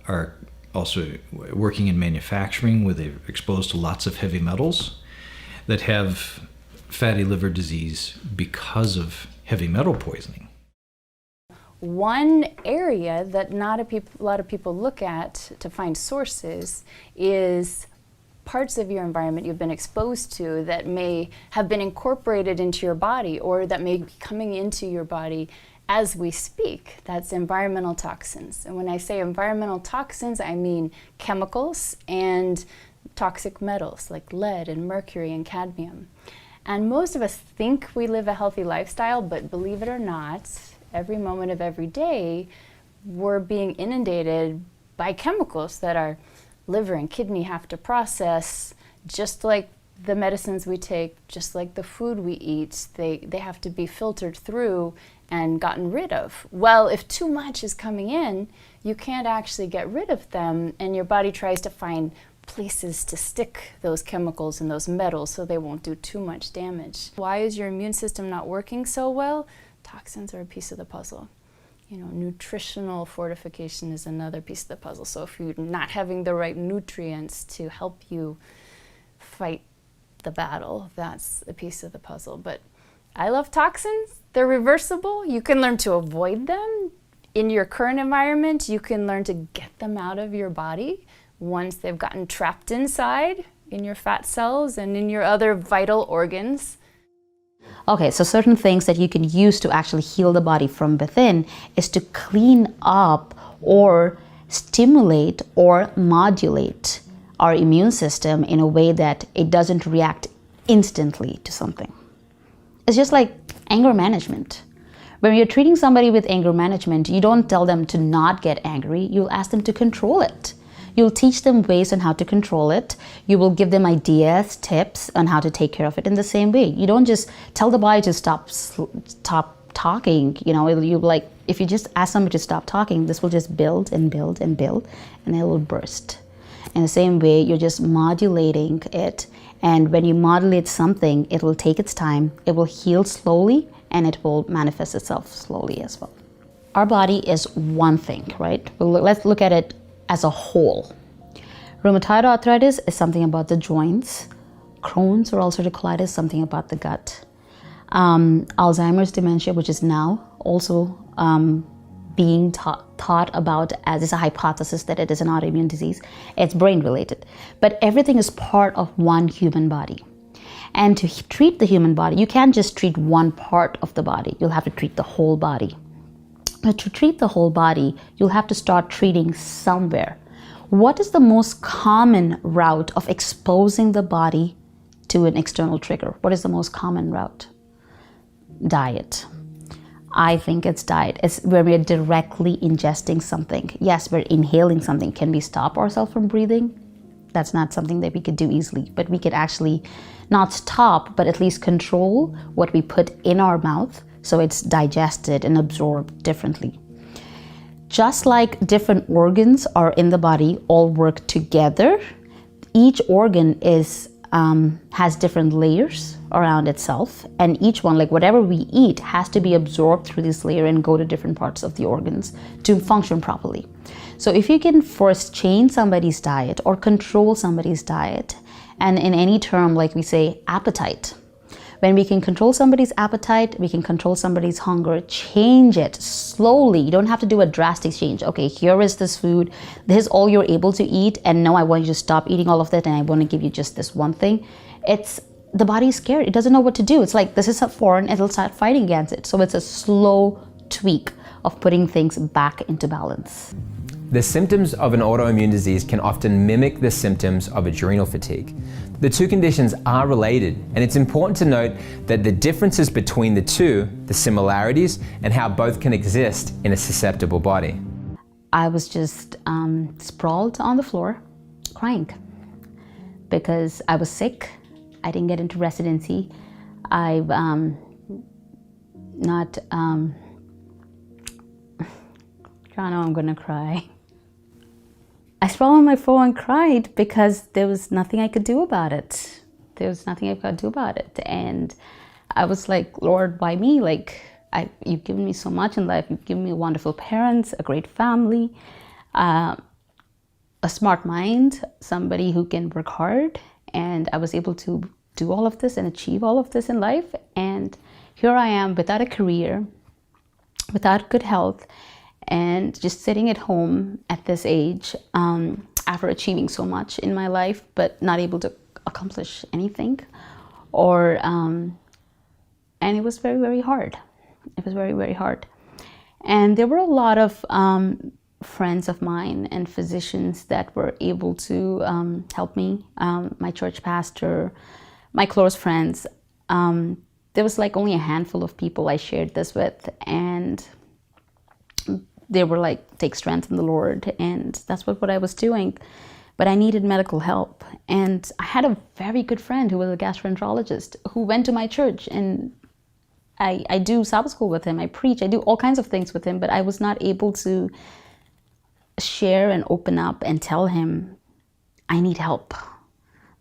are also working in manufacturing where they're exposed to lots of heavy metals that have fatty liver disease because of heavy metal poisoning. One area that not a lot of people look at to find sources is parts of your environment you've been exposed to that may have been incorporated into your body or that may be coming into your body as we speak. That's environmental toxins. And when I say environmental toxins, I mean chemicals and toxic metals like lead and mercury and cadmium. And most of us think we live a healthy lifestyle, but believe it or not, every moment of every day, we're being inundated by chemicals that our liver and kidney have to process, just like the medicines we take, just like the food we eat. They have to be filtered through and gotten rid of. Well, if too much is coming in, you can't actually get rid of them, and your body tries to find places to stick those chemicals and those metals so they won't do too much damage. Why is your immune system not working so well? Toxins are a piece of the puzzle. You know, nutritional fortification is another piece of the puzzle. So if you're not having the right nutrients to help you fight the battle, that's a piece of the puzzle. But I love toxins. They're reversible. You can learn to avoid them. In your current environment, you can learn to get them out of your body once they've gotten trapped inside in your fat cells and in your other vital organs. Okay, so certain things that you can use to actually heal the body from within is to clean up or stimulate or modulate our immune system in a way that it doesn't react instantly to something. It's just like anger management. When you're treating somebody with anger management, you don't tell them to not get angry, you'll ask them to control it. You'll teach them ways on how to control it. You will give them ideas, tips on how to take care of it in the same way. You don't just tell the body to stop talking. You know, if you just ask somebody to stop talking, this will just build and build and build, and it will burst. In the same way, you're just modulating it. And when you modulate something, it will take its time, it will heal slowly, and it will manifest itself slowly as well. Our body is one thing, right? Let's look at it as a whole. Rheumatoid arthritis is something about the joints. Crohn's or ulcerative colitis, something about the gut. Alzheimer's dementia, which is now also being thought about as is a hypothesis that it is an autoimmune disease. It's brain related, but everything is part of one human body. And to treat the human body, you can't just treat one part of the body. You'll have to treat the whole body. But to treat the whole body, you'll have to start treating somewhere. What is the most common route of exposing the body to an external trigger? What is the most common route? Diet. I think it's diet. It's where we're directly ingesting something. Yes, we're inhaling something. Can we stop ourselves from breathing? That's not something that we could do easily, but we could actually not stop, but at least control what we put in our mouth so it's digested and absorbed differently. Just like different organs are in the body, all work together, each organ has different layers around itself, and each one, like whatever we eat, has to be absorbed through this layer and go to different parts of the organs to function properly. So if you can first change somebody's diet or control somebody's diet, and in any term, like we say, appetite, when we can control somebody's appetite, we can control somebody's hunger, change it slowly. You don't have to do a drastic change. Okay, here is this food. This is all you're able to eat. And now I want you to stop eating all of that and I want to give you just this one thing. The body's scared. It doesn't know what to do. It's like, this is a foreign, it'll start fighting against it. So it's a slow tweak of putting things back into balance. The symptoms of an autoimmune disease can often mimic the symptoms of adrenal fatigue. The two conditions are related, and it's important to note that the differences between the two, the similarities, and how both can exist in a susceptible body. I was just sprawled on the floor, crying, because I was sick. I didn't get into residency. I know I'm gonna cry. I sprawled on my floor and cried because there was nothing I could do about it. And I was like, Lord, why me? Like, you've given me so much in life. You've given me wonderful parents, a great family, a smart mind, somebody who can work hard. And I was able to do all of this and achieve all of this in life. And here I am without a career, without good health, and just sitting at home at this age after achieving so much in my life, but not able to accomplish anything. And it was very, very hard. It was very, very hard. And there were a lot of friends of mine and physicians that were able to help me. My church pastor, my close friends. There was like only a handful of people I shared this with, and they were like, take strength in the Lord, and that's what I was doing. But I needed medical help, and I had a very good friend who was a gastroenterologist who went to my church, and I do Sabbath school with him, I preach, I do all kinds of things with him, but I was not able to share and open up and tell him, I need help.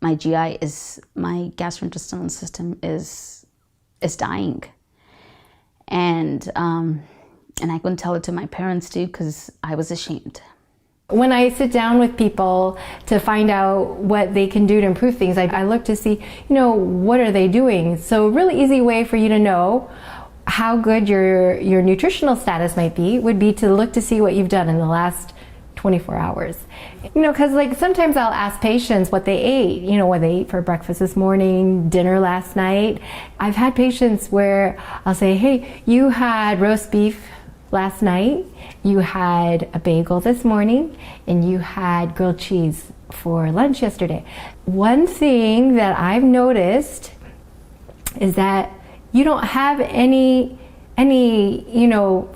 My gastrointestinal system is dying. And I couldn't tell it to my parents too, because I was ashamed. When I sit down with people to find out what they can do to improve things, I look to see, what are they doing? So a really easy way for you to know how good your nutritional status might be would be to look to see what you've done in the last 24 hours. Because like sometimes I'll ask patients what they ate, what they ate for breakfast this morning, dinner last night. I've had patients where I'll say, hey, you had roast beef last night, you had a bagel this morning, and you had grilled cheese for lunch yesterday. One thing that I've noticed is that you don't have any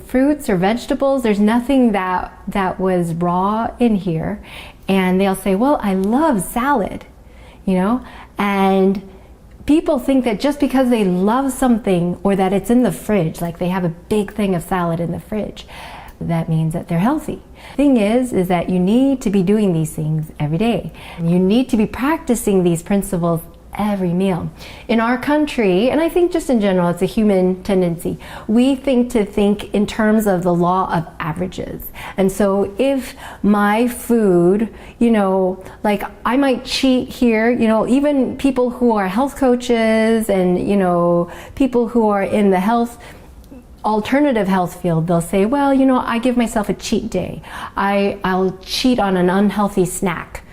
fruits or vegetables. There's nothing that was raw in here. And they'll say, well, I love salad, and people think that just because they love something or that it's in the fridge, like they have a big thing of salad in the fridge, that means that they're healthy. The thing is that you need to be doing these things every day. You need to be practicing these principles every meal. In our country, and I think just in general, it's a human tendency, we think in terms of the law of averages. And so if my food, like I might cheat here, even people who are health coaches and, people who are in the health alternative health field, they'll say, well, you know, I give myself a cheat day. I'll cheat on an unhealthy snack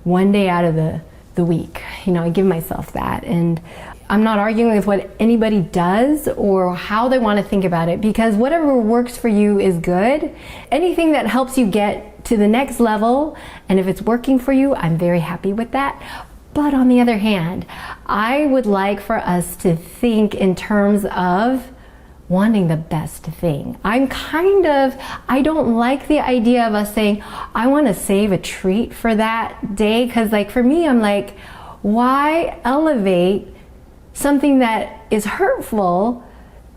one day out of the week. You know, I give myself that. And I'm not arguing with what anybody does or how they want to think about it, because whatever works for you is good. Anything that helps you get to the next level, and if it's working for you, I'm very happy with that. But on the other hand, I would like for us to think in terms of wanting the best thing. I don't like the idea of us saying, I want to save a treat for that day, because like for me, I'm like, why elevate something that is hurtful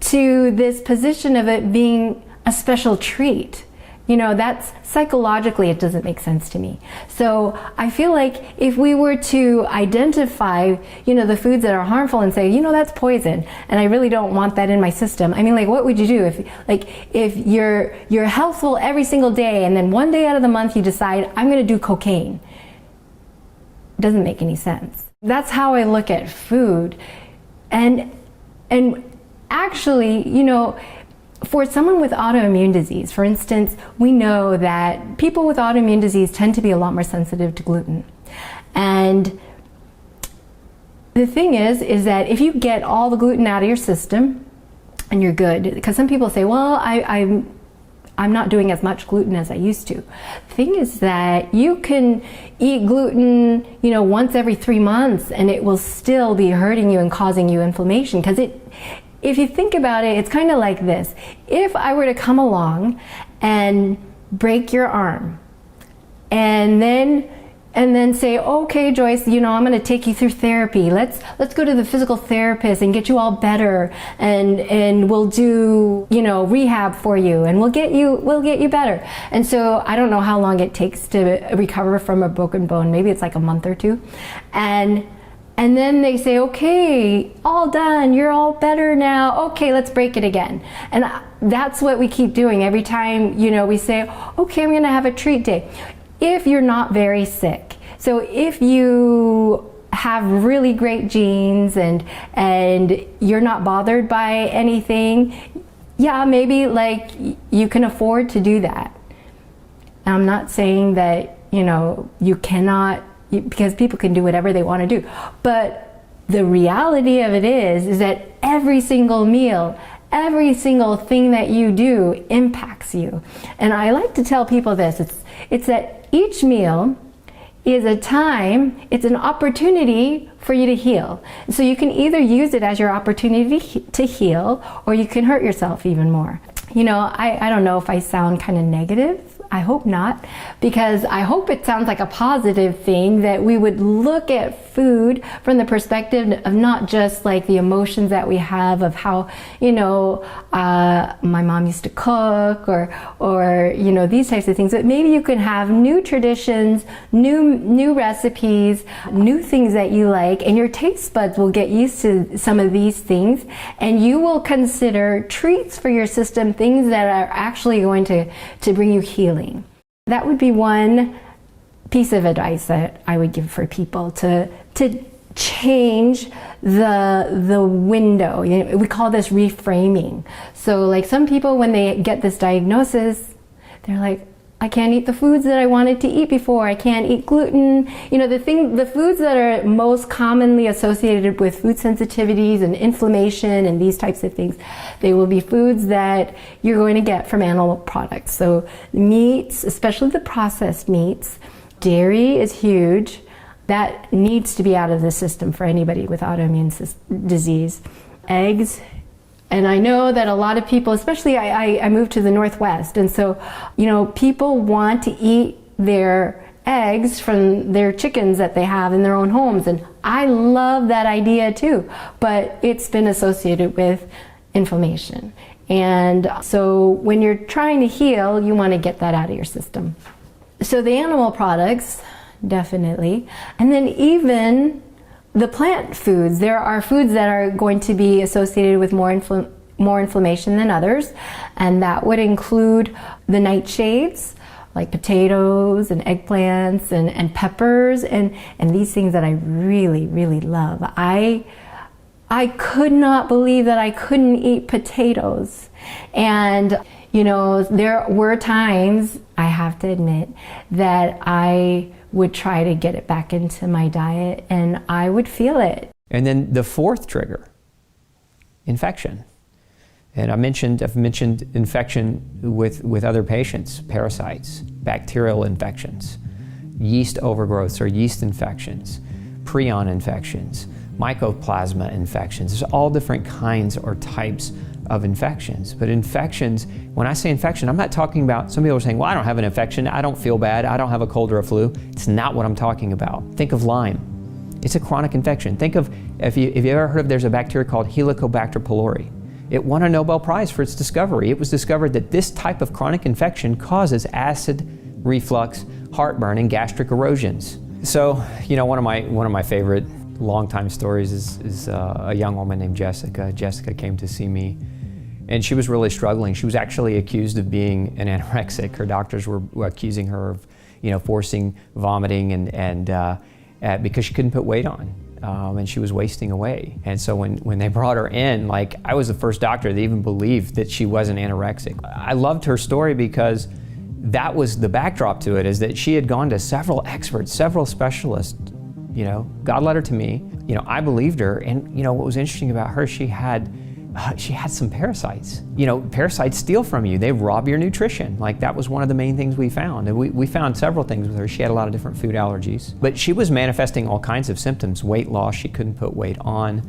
to this position of it being a special treat? You know, that's psychologically, it doesn't make sense to me. So I feel like if we were to identify, you know, the foods that are harmful and say, you know, that's poison, and I really don't want that in my system. I mean, like, what would you do if you're healthful every single day, and then one day out of the month you decide, I'm going to do cocaine? It doesn't make any sense. That's how I look at food. And actually, you know, for someone with autoimmune disease, for instance, we know that people with autoimmune disease tend to be a lot more sensitive to gluten. And the thing is that if you get all the gluten out of your system and you're good, because some people say, well, I'm not doing as much gluten as I used to. The thing is that you can eat gluten, you know, once every 3 months, and it will still be hurting you and causing you inflammation. Because if you think about it, it's kind of like this. If I were to come along and break your arm, and then say, okay, Joyce, you know, I'm going to take you through therapy. Let's go to the physical therapist and get you all better, and we'll do, you know, rehab for you, and we'll get you better. And so I don't know how long it takes to recover from a broken bone. Maybe it's like a month or two. And then they say, okay, all done, you're all better now. Okay, let's break it again. And that's what we keep doing every time, you know, we say, okay, I'm going to have a treat day. If you're not very sick, so if you have really great genes and you're not bothered by anything, yeah, maybe like you can afford to do that. And I'm not saying that, you know, you cannot, because people can do whatever they want to do. But the reality of it is that every single meal, every single thing that you do impacts you. And I like to tell people this, it's that each meal is a time, it's an opportunity for you to heal. So you can either use it as your opportunity to heal, or you can hurt yourself even more. You know, I don't know if I sound kind of negative. I hope not, because I hope it sounds like a positive thing, that we would look at food from the perspective of not just like the emotions that we have of how, you know, my mom used to cook, or you know, these types of things, but maybe you can have new traditions, new recipes, new things that you like, and your taste buds will get used to some of these things, and you will consider treats for your system, things that are actually going to bring you healing. That would be one piece of advice that I would give for people to change the window. You know, we call this reframing. So like some people, when they get this diagnosis, they're like, I can't eat the foods that I wanted to eat before. I can't eat gluten. You know, the foods that are most commonly associated with food sensitivities and inflammation and these types of things, they will be foods that you're going to get from animal products. So meats, especially the processed meats, dairy is huge. That needs to be out of the system for anybody with autoimmune disease. Eggs. And I know that a lot of people, especially I moved to the Northwest, and so, you know, people want to eat their eggs from their chickens that they have in their own homes, and I love that idea too, but it's been associated with inflammation. And so when you're trying to heal, you want to get that out of your system. So the animal products, definitely. And then even the plant foods, there are foods that are going to be associated with more inflammation than others, and that would include the nightshades, like potatoes and eggplants and peppers and these things that I really, really love. I I could not believe that I couldn't eat potatoes. And, you know, there were times, I have to admit, that I would try to get it back into my diet and I would feel it. And then the fourth trigger, infection. And I've mentioned infection with other patients, parasites, bacterial infections, yeast overgrowths or yeast infections, prion infections, mycoplasma infections. There's all different kinds or types of infections. But infections, when I say infection, I'm not talking about, some people are saying, well, I don't have an infection, I don't feel bad, I don't have a cold or a flu. It's not what I'm talking about. Think of Lyme. It's a chronic infection. Think of, if you ever heard of, there's a bacteria called Helicobacter pylori. It won a Nobel Prize for its discovery. It was discovered that this type of chronic infection causes acid reflux, heartburn, and gastric erosions. So, you know, one of my favorite longtime stories is a young woman named Jessica. Jessica came to see me, and she was really struggling. She was actually accused of being an anorexic. Her doctors were accusing her of, you know, forcing vomiting and because she couldn't put weight on. And she was wasting away. And so when they brought her in, like, I was the first doctor that even believed that she wasn't anorexic. I loved her story because that was the backdrop to it, is that she had gone to several experts, several specialists. You know, God led her to me. You know, I believed her. And, you know, what was interesting about her, she had some parasites. You know, parasites steal from you. They rob your nutrition. Like, that was one of the main things we found. And we found several things with her. She had a lot of different food allergies. But she was manifesting all kinds of symptoms. Weight loss, she couldn't put weight on.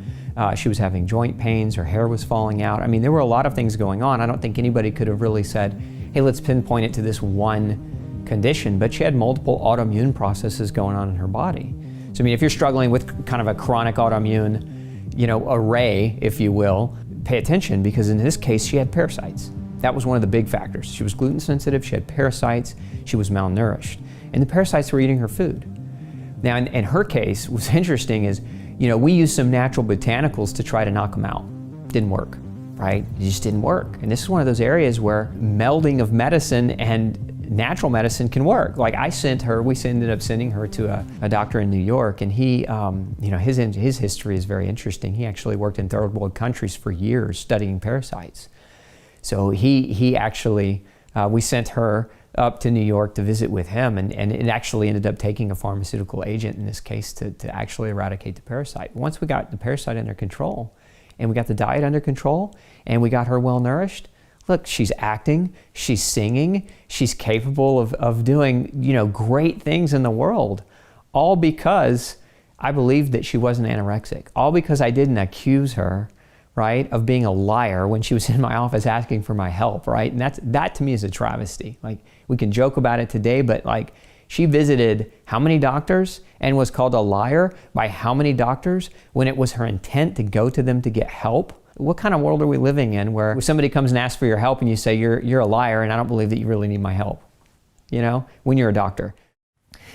She was having joint pains, her hair was falling out. I mean, there were a lot of things going on. I don't think anybody could have really said, hey, let's pinpoint it to this one condition. But she had multiple autoimmune processes going on in her body. So, I mean, if you're struggling with kind of a chronic autoimmune, you know, array, if you will, pay attention, because in this case, she had parasites. That was one of the big factors. She was gluten sensitive, she had parasites, she was malnourished, and the parasites were eating her food. Now, in her case, what's interesting is, you know, we used some natural botanicals to try to knock them out. Didn't work, right? It just didn't work. And this is one of those areas where melding of medicine and natural medicine can work. Like, we ended up sending her to a doctor in New York, and he, you know, his history is very interesting. He actually worked in third world countries for years studying parasites. So he actually, we sent her up to New York to visit with him, and it actually ended up taking a pharmaceutical agent in this case to actually eradicate the parasite. Once we got the parasite under control, and we got the diet under control, and we got her well nourished, look, she's acting, she's singing, she's capable of doing, you know, great things in the world, all because I believed that she wasn't anorexic, all because I didn't accuse her, right, of being a liar when she was in my office asking for my help, right? And that to me is a travesty. Like, we can joke about it today, but like, she visited how many doctors and was called a liar by how many doctors when it was her intent to go to them to get help? What kind of world are we living in where somebody comes and asks for your help and you say, you're a liar and I don't believe that you really need my help, you know, when you're a doctor?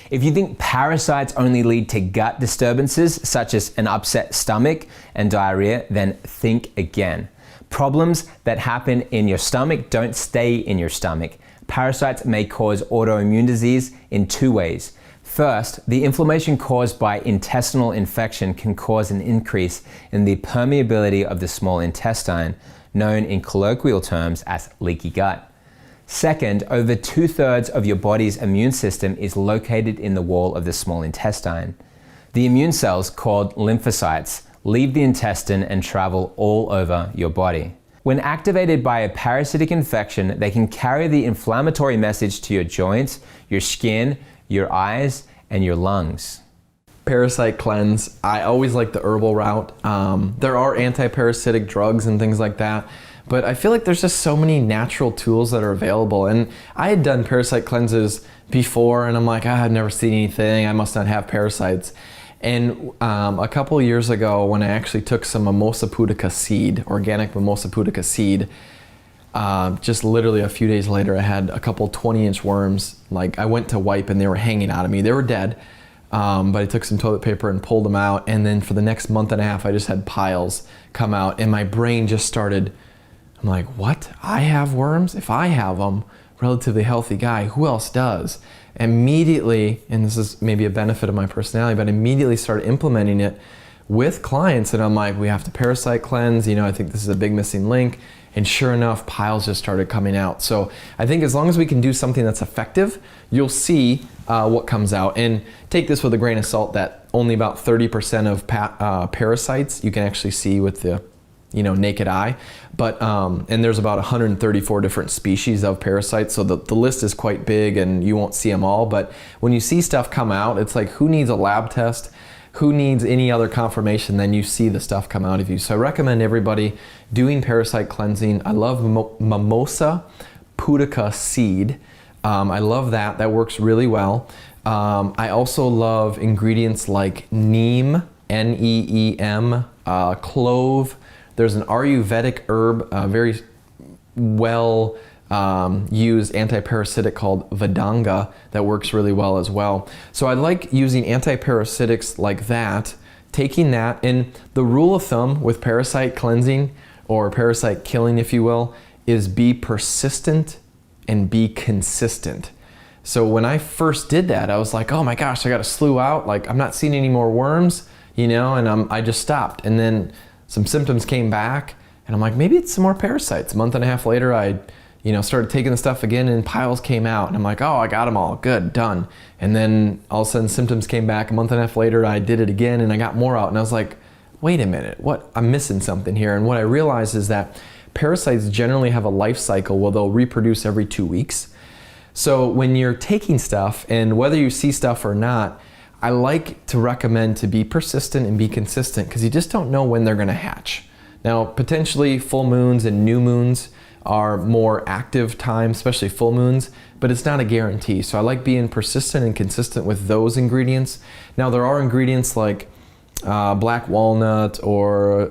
If you think parasites only lead to gut disturbances, such as an upset stomach and diarrhea, then think again. Problems that happen in your stomach don't stay in your stomach. Parasites may cause autoimmune disease in two ways. First, the inflammation caused by intestinal infection can cause an increase in the permeability of the small intestine, known in colloquial terms as leaky gut. Second, over 2/3 of your body's immune system is located in the wall of the small intestine. The immune cells, called lymphocytes, leave the intestine and travel all over your body. When activated by a parasitic infection, they can carry the inflammatory message to your joints, your skin, your eyes, and your lungs. Parasite cleanse. I always like the herbal route. There are anti-parasitic drugs and things like that, but I feel like there's just so many natural tools that are available. And I had done parasite cleanses before, and I'm like, I've never seen anything. I must not have parasites. And a couple years ago, when I actually took some mimosa pudica seed, organic mimosa pudica seed, just literally a few days later, I had a couple 20-inch worms. Like, I went to wipe and they were hanging out of me. They were dead, but I took some toilet paper and pulled them out. And then for the next month and a half, I just had piles come out, and my brain just started, I'm like, what? I have worms? If I have them, relatively healthy guy, who else does? Immediately, and this is maybe a benefit of my personality, but immediately started implementing it with clients, and I'm like, we have to parasite cleanse, I think this is a big missing link. And sure enough, piles just started coming out. So I think as long as we can do something that's effective, you'll see what comes out. And take this with a grain of salt that only about 30% of parasites you can actually see with the naked eye. But and there's about 134 different species of parasites, so the list is quite big and you won't see them all. But when you see stuff come out, it's like, who needs a lab test? Who needs any other confirmation than you see the stuff come out of you? So I recommend everybody doing parasite cleansing. I love Mimosa pudica seed. I love that. That works really well. I also love ingredients like neem, N-E-E-M, clove. There's an Ayurvedic herb, very well used antiparasitic called Vedanga that works really well as well. So I like using antiparasitics like that, taking that, and the rule of thumb with parasite cleansing or parasite killing, if you will, is be persistent and be consistent. So when I first did that, I was like, oh my gosh, I got a slew out, like I'm not seeing any more worms, and I just stopped. And then some symptoms came back and I'm like, maybe it's some more parasites. A month and a half later, I started taking the stuff again and piles came out. And I'm like, oh, I got them all, good, done. And then all of a sudden symptoms came back. A month and a half later, I did it again and I got more out. And I was like, wait a minute, I'm missing something here. And what I realized is that parasites generally have a life cycle where they'll reproduce every 2 weeks. So when you're taking stuff, and whether you see stuff or not, I like to recommend to be persistent and be consistent, because you just don't know when they're gonna hatch. Now, potentially full moons and new moons are more active times, especially full moons, but it's not a guarantee. So I like being persistent and consistent with those ingredients. Now, there are ingredients like black walnut or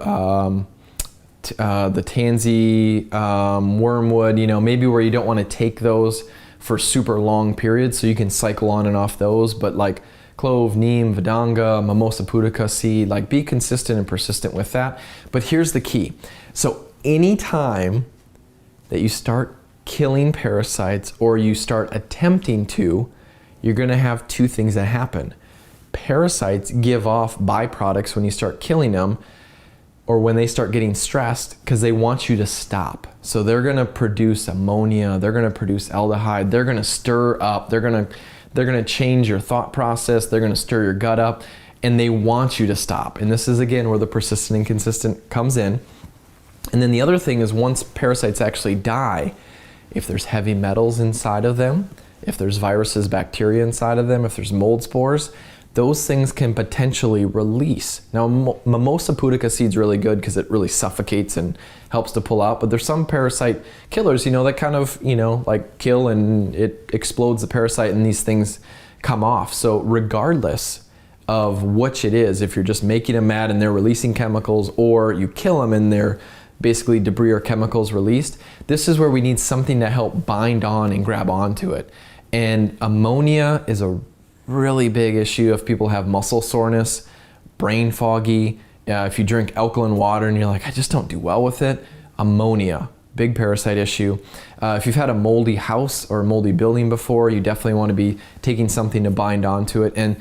the tansy, wormwood, maybe where you don't want to take those for super long periods, so you can cycle on and off those. But like clove, neem, vedanga, mimosa pudica seed, like be consistent and persistent with that. But here's the key. So anytime that you start killing parasites or you start attempting to, you're gonna have two things that happen. Parasites give off byproducts when you start killing them, or when they start getting stressed, because they want you to stop. So they're gonna produce ammonia, they're gonna produce aldehyde, they're gonna stir up, they're gonna change your thought process, they're gonna stir your gut up, and they want you to stop. And this is again where the persistent and consistent comes in. And then the other thing is, once parasites actually die, if there's heavy metals inside of them, if there's viruses, bacteria inside of them, if there's mold spores, those things can potentially release. Now, mimosa pudica seed's really good because it really suffocates and helps to pull out, but there's some parasite killers, that kind of, like kill and it explodes the parasite and these things come off. So regardless of which it is, if you're just making them mad and they're releasing chemicals, or you kill them and they're basically debris or chemicals released, this is where we need something to help bind on and grab onto it. And ammonia is a really big issue if people have muscle soreness, brain foggy, if you drink alkaline water and you're like, I just don't do well with it. Ammonia, big parasite issue. If you've had a moldy house or a moldy building before, you definitely want to be taking something to bind onto it. And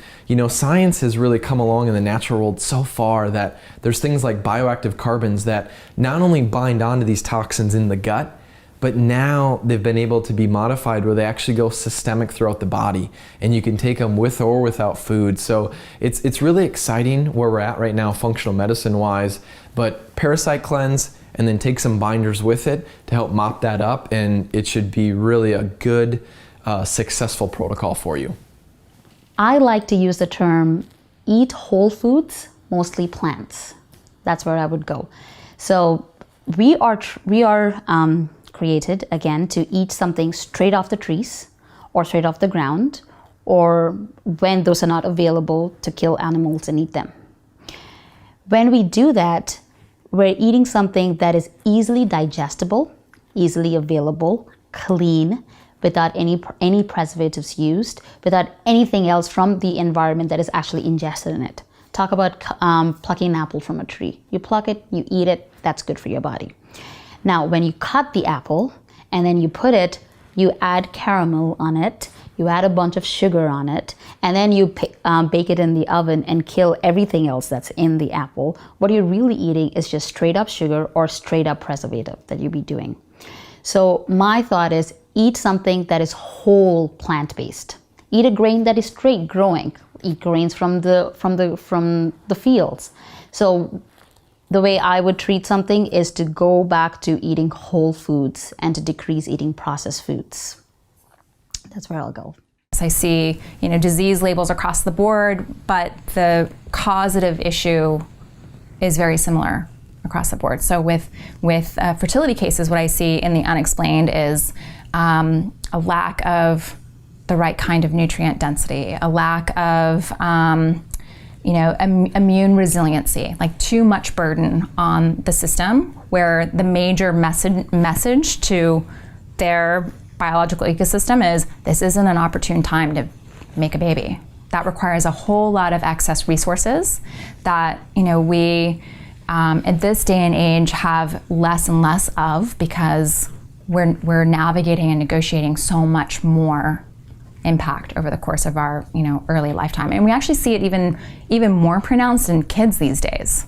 science has really come along in the natural world so far that there's things like bioactive carbons that not only bind onto these toxins in the gut, but now they've been able to be modified where they actually go systemic throughout the body, and you can take them with or without food. So it's really exciting where we're at right now, functional medicine wise. But parasite cleanse and then take some binders with it to help mop that up, and it should be really a good, successful protocol for you. I like to use the term eat whole foods, mostly plants. That's where I would go. So we are created again to eat something straight off the trees or straight off the ground, or when those are not available, to kill animals and eat them. When we do that, we're eating something that is easily digestible, easily available, clean, without any preservatives used, without anything else from the environment that is actually ingested in it. Talk about plucking an apple from a tree. You pluck it, you eat it, that's good for your body. Now, when you cut the apple and then you add caramel on it, you add a bunch of sugar on it, and then you bake it in the oven and kill everything else that's in the apple, what you're really eating is just straight up sugar or straight up preservative that you'll be doing. So my thought is, eat something that is whole plant-based. Eat a grain that is straight growing. Eat grains from the fields. So the way I would treat something is to go back to eating whole foods and to decrease eating processed foods. That's where I'll go. I see, disease labels across the board, but the causative issue is very similar across the board. So with fertility cases, what I see in the unexplained is a lack of the right kind of nutrient density, a lack of immune resiliency, like too much burden on the system, where the major message to their biological ecosystem is, this isn't an opportune time to make a baby. That requires a whole lot of excess resources that we at this day and age have less and less of, because we're navigating and negotiating so much more impact over the course of our early lifetime. And we actually see it even more pronounced in kids these days,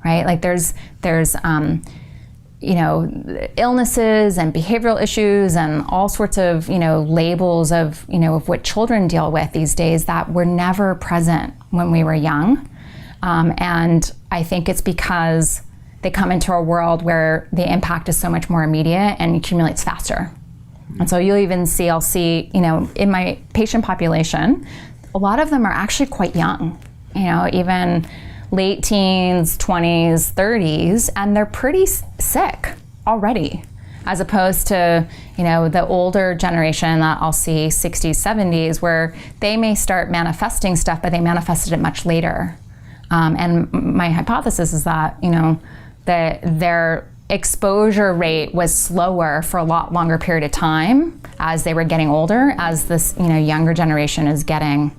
right? Like there's illnesses and behavioral issues and all sorts of labels of what children deal with these days that were never present when we were young. And I think it's because they come into a world where the impact is so much more immediate and accumulates faster. And so I'll see, in my patient population, a lot of them are actually quite young, even late teens, 20s, 30s, and they're pretty sick already, as opposed to, the older generation that I'll see, 60s, 70s, where they may start manifesting stuff, but they manifested it much later. And my hypothesis is that, their exposure rate was slower for a lot longer period of time as they were getting older, as this younger generation is getting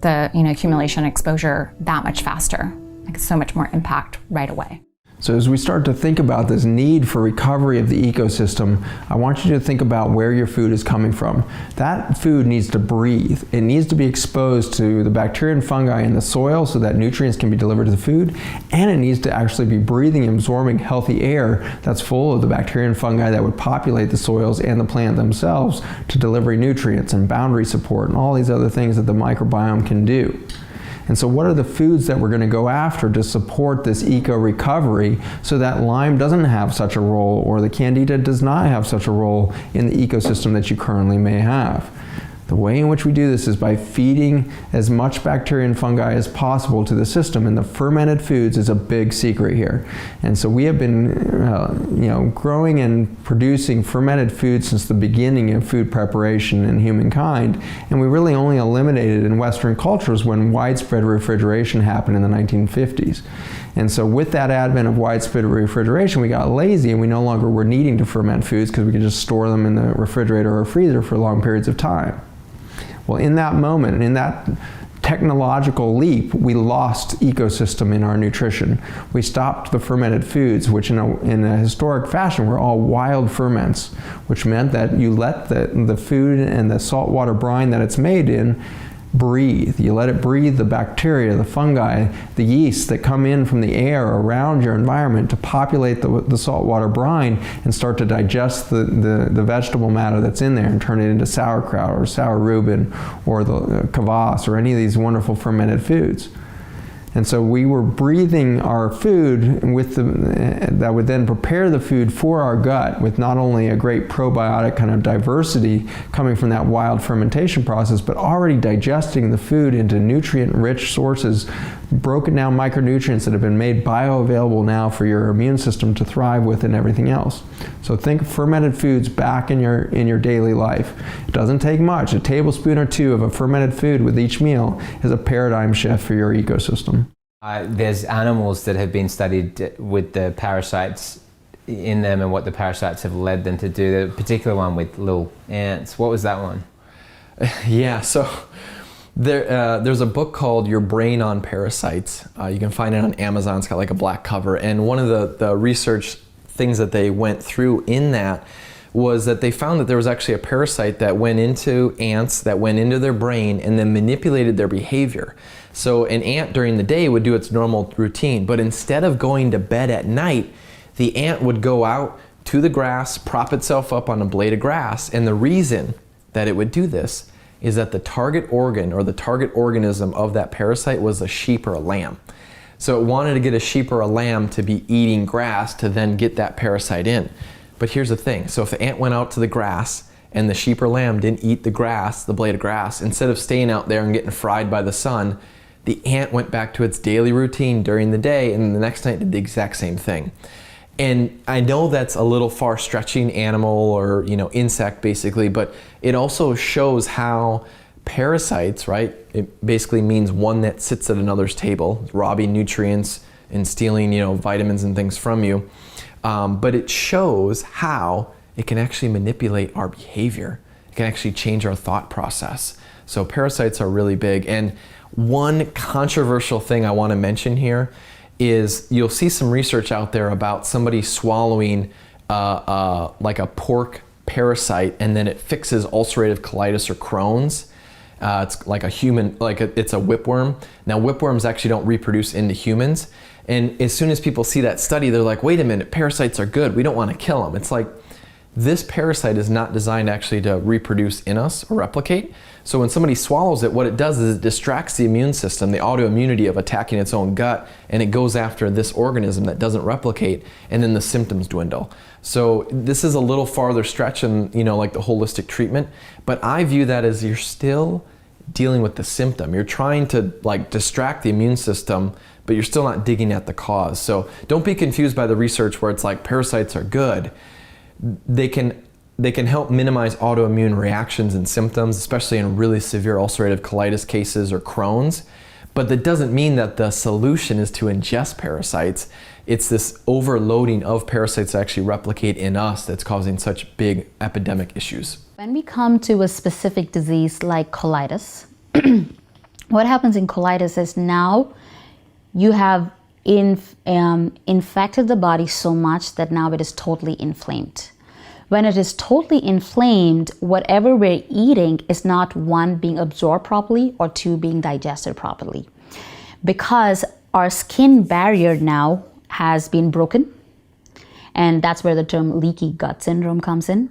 the accumulation exposure that much faster, like so much more impact right away. So as we start to think about this need for recovery of the ecosystem, I want you to think about where your food is coming from. That food needs to breathe. It needs to be exposed to the bacteria and fungi in the soil so that nutrients can be delivered to the food, and it needs to actually be breathing and absorbing healthy air that's full of the bacteria and fungi that would populate the soils and the plant themselves to deliver nutrients and boundary support and all these other things that the microbiome can do. And so what are the foods that we're going to go after to support this eco-recovery so that Lyme doesn't have such a role, or the Candida does not have such a role in the ecosystem that you currently may have? The way in which we do this is by feeding as much bacteria and fungi as possible to the system, and the fermented foods is a big secret here. And so we have been growing and producing fermented foods since the beginning of food preparation in humankind, and we really only eliminated in Western cultures when widespread refrigeration happened in the 1950s. And so with that advent of widespread refrigeration, we got lazy and we no longer were needing to ferment foods because we could just store them in the refrigerator or freezer for long periods of time. Well, in that moment, in that technological leap, we lost ecosystem in our nutrition. We stopped the fermented foods, which in a historic fashion were all wild ferments, which meant that you let the food and the saltwater brine that it's made in breathe. You let it breathe the bacteria, the fungi, the yeast that come in from the air around your environment to populate the saltwater brine and start to digest the vegetable matter that's in there and turn it into sauerkraut or sour Reuben or the kvass or any of these wonderful fermented foods. And so we were breathing our food with that would then prepare the food for our gut with not only a great probiotic kind of diversity coming from that wild fermentation process, but already digesting the food into nutrient-rich sources, broken down micronutrients that have been made bioavailable now for your immune system to thrive with and everything else. So think fermented foods back in your daily life. It doesn't take much. A tablespoon or two of a fermented food with each meal is a paradigm shift for your ecosystem. There's animals that have been studied with the parasites in them and what the parasites have led them to do. The particular one with little ants. What was that one? Yeah, so there's a book called Your Brain on Parasites. You can find it on Amazon. It's got like a black cover. And one of the research things that they went through in that was that they found that there was actually a parasite that went into ants, that went into their brain and then manipulated their behavior. So an ant during the day would do its normal routine, but instead of going to bed at night, the ant would go out to the grass, prop itself up on a blade of grass, and the reason that it would do this is that the target organ or the target organism of that parasite was a sheep or a lamb. So it wanted to get a sheep or a lamb to be eating grass to then get that parasite in. But here's the thing, so if the ant went out to the grass and the sheep or lamb didn't eat the grass, the blade of grass, instead of staying out there and getting fried by the sun, the ant went back to its daily routine during the day and the next night did the exact same thing. And I know that's a little far stretching animal or insect basically, but it also shows how parasites, right? It basically means one that sits at another's table, robbing nutrients and stealing vitamins and things from you. But it shows how it can actually manipulate our behavior. It can actually change our thought process. So parasites are really big. And one controversial thing I want to mention here is you'll see some research out there about somebody swallowing like a pork parasite and then it fixes ulcerative colitis or Crohn's. It's like it's a whipworm. Now whipworms actually don't reproduce into humans. And as soon as people see that study, they're like, wait a minute, parasites are good. We don't want to kill them. It's like, this parasite is not designed actually to reproduce in us or replicate. So when somebody swallows it, what it does is it distracts the immune system, the autoimmunity of attacking its own gut, and it goes after this organism that doesn't replicate, and then the symptoms dwindle. So this is a little farther stretch in, like the holistic treatment, but I view that as you're still dealing with the symptom. You're trying to distract the immune system, but you're still not digging at the cause. So don't be confused by the research where it's like parasites are good. They can help minimize autoimmune reactions and symptoms, especially in really severe ulcerative colitis cases or Crohn's. But that doesn't mean that the solution is to ingest parasites. It's this overloading of parasites that actually replicate in us that's causing such big epidemic issues. When we come to a specific disease like colitis, what happens in colitis is now you have infected the body so much that now it is totally inflamed. When it is totally inflamed, whatever we're eating is not, one, being absorbed properly, or two, being digested properly. Because our skin barrier now has been broken, and that's where the term leaky gut syndrome comes in.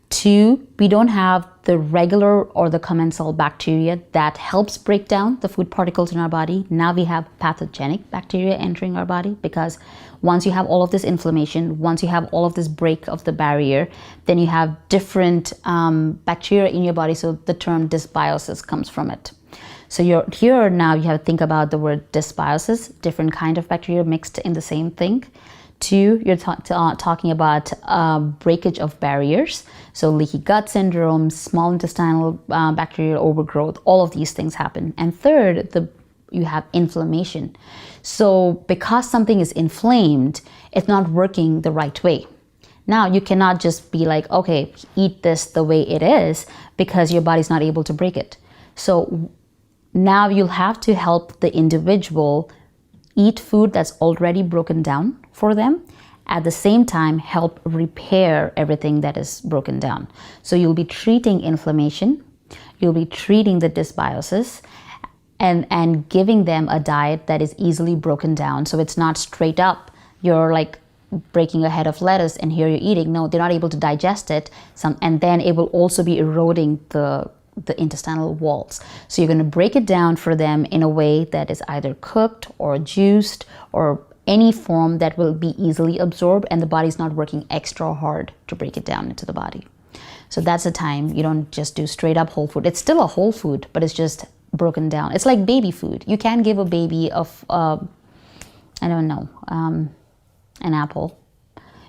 Two, we don't have the regular or the commensal bacteria that helps break down the food particles in our body. Now we have pathogenic bacteria entering our body, because once you have all of this inflammation, once you have all of this break of the barrier, then you have different bacteria in your body. So the term dysbiosis comes from it. So here now you have to think about the word dysbiosis, different kind of bacteria mixed in the same thing. Two, you're talking about breakage of barriers. So leaky gut syndrome, small intestinal bacterial overgrowth, all of these things happen. And third, you have inflammation. So because something is inflamed, it's not working the right way. Now you cannot just be like, okay, eat this the way it is, because your body's not able to break it. So now you'll have to help the individual eat food that's already broken down for them, at the same time help repair everything that is broken down. So you'll be treating inflammation, you'll be treating the dysbiosis, and giving them a diet that is easily broken down. So it's not straight up, you're like breaking a head of lettuce and here you're eating. No, they're not able to digest it, and then it will also be eroding the intestinal walls. So you're going to break it down for them in a way that is either cooked or juiced or any form that will be easily absorbed, and the body's not working extra hard to break it down into the body. So that's the time you don't just do straight up whole food. It's still a whole food, but it's just broken down. It's like baby food. You can't give a baby an apple.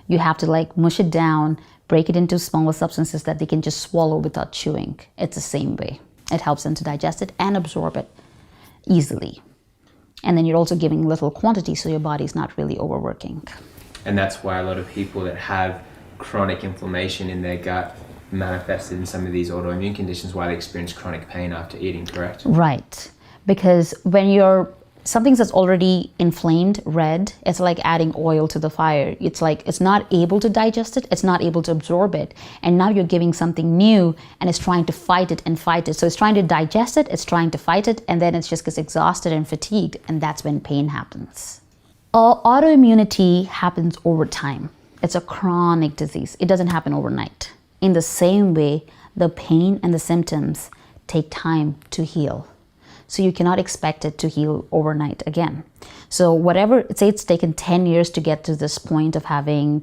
You have to mush it down, break it into smaller substances that they can just swallow without chewing. It's the same way. It helps them to digest it and absorb it easily. And then you're also giving little quantity, so your body's not really overworking. And that's why a lot of people that have chronic inflammation in their gut manifested in some of these autoimmune conditions, why they experience chronic pain after eating, correct? Right. Because when you're something that's already inflamed, red, it's like adding oil to the fire. It's like it's not able to digest it, it's not able to absorb it. And now you're giving something new and it's trying to fight it and fight it. So it's trying to digest it, it's trying to fight it, and then it just gets exhausted and fatigued, and that's when pain happens. Autoimmunity happens over time. It's a chronic disease. It doesn't happen overnight. In the same way, the pain and the symptoms take time to heal. So you cannot expect it to heal overnight again. So whatever, say it's taken 10 years to get to this point of having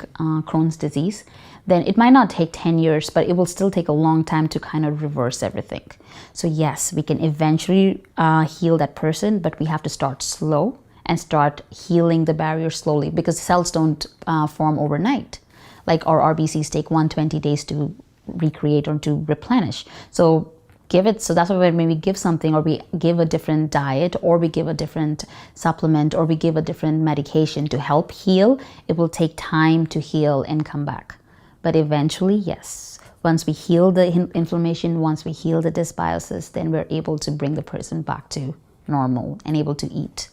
Crohn's disease, then it might not take 10 years, but it will still take a long time to kind of reverse everything. So yes, we can eventually heal that person, but we have to start slow and start healing the barrier slowly, because cells don't form overnight. Like our RBCs take 120 days to recreate or to replenish. So give it, so that's why when we give something, or we give a different diet, or we give a different supplement, or we give a different medication to help heal, it will take time to heal and come back. But eventually, yes, once we heal the inflammation, once we heal the dysbiosis, then we're able to bring the person back to normal and able to eat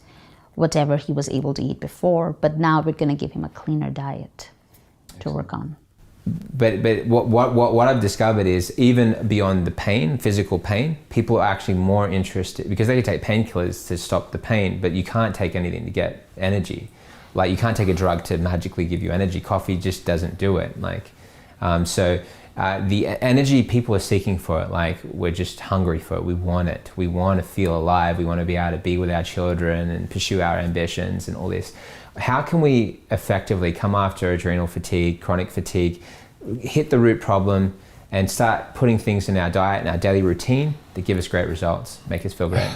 whatever he was able to eat before. But now we're going to give him a cleaner diet to work on. But what I've discovered is, even beyond the pain, physical pain, people are actually more interested, because they can take painkillers to stop the pain, but you can't take anything to get energy. Like, you can't take a drug to magically give you energy. Coffee just doesn't do it. Like, the energy people are seeking for it, like, we're just hungry for it. We want it. We want to feel alive. We want to be able to be with our children and pursue our ambitions and all this. How can we effectively come after adrenal fatigue, chronic fatigue, hit the root problem, and start putting things in our diet and our daily routine that give us great results, make us feel great?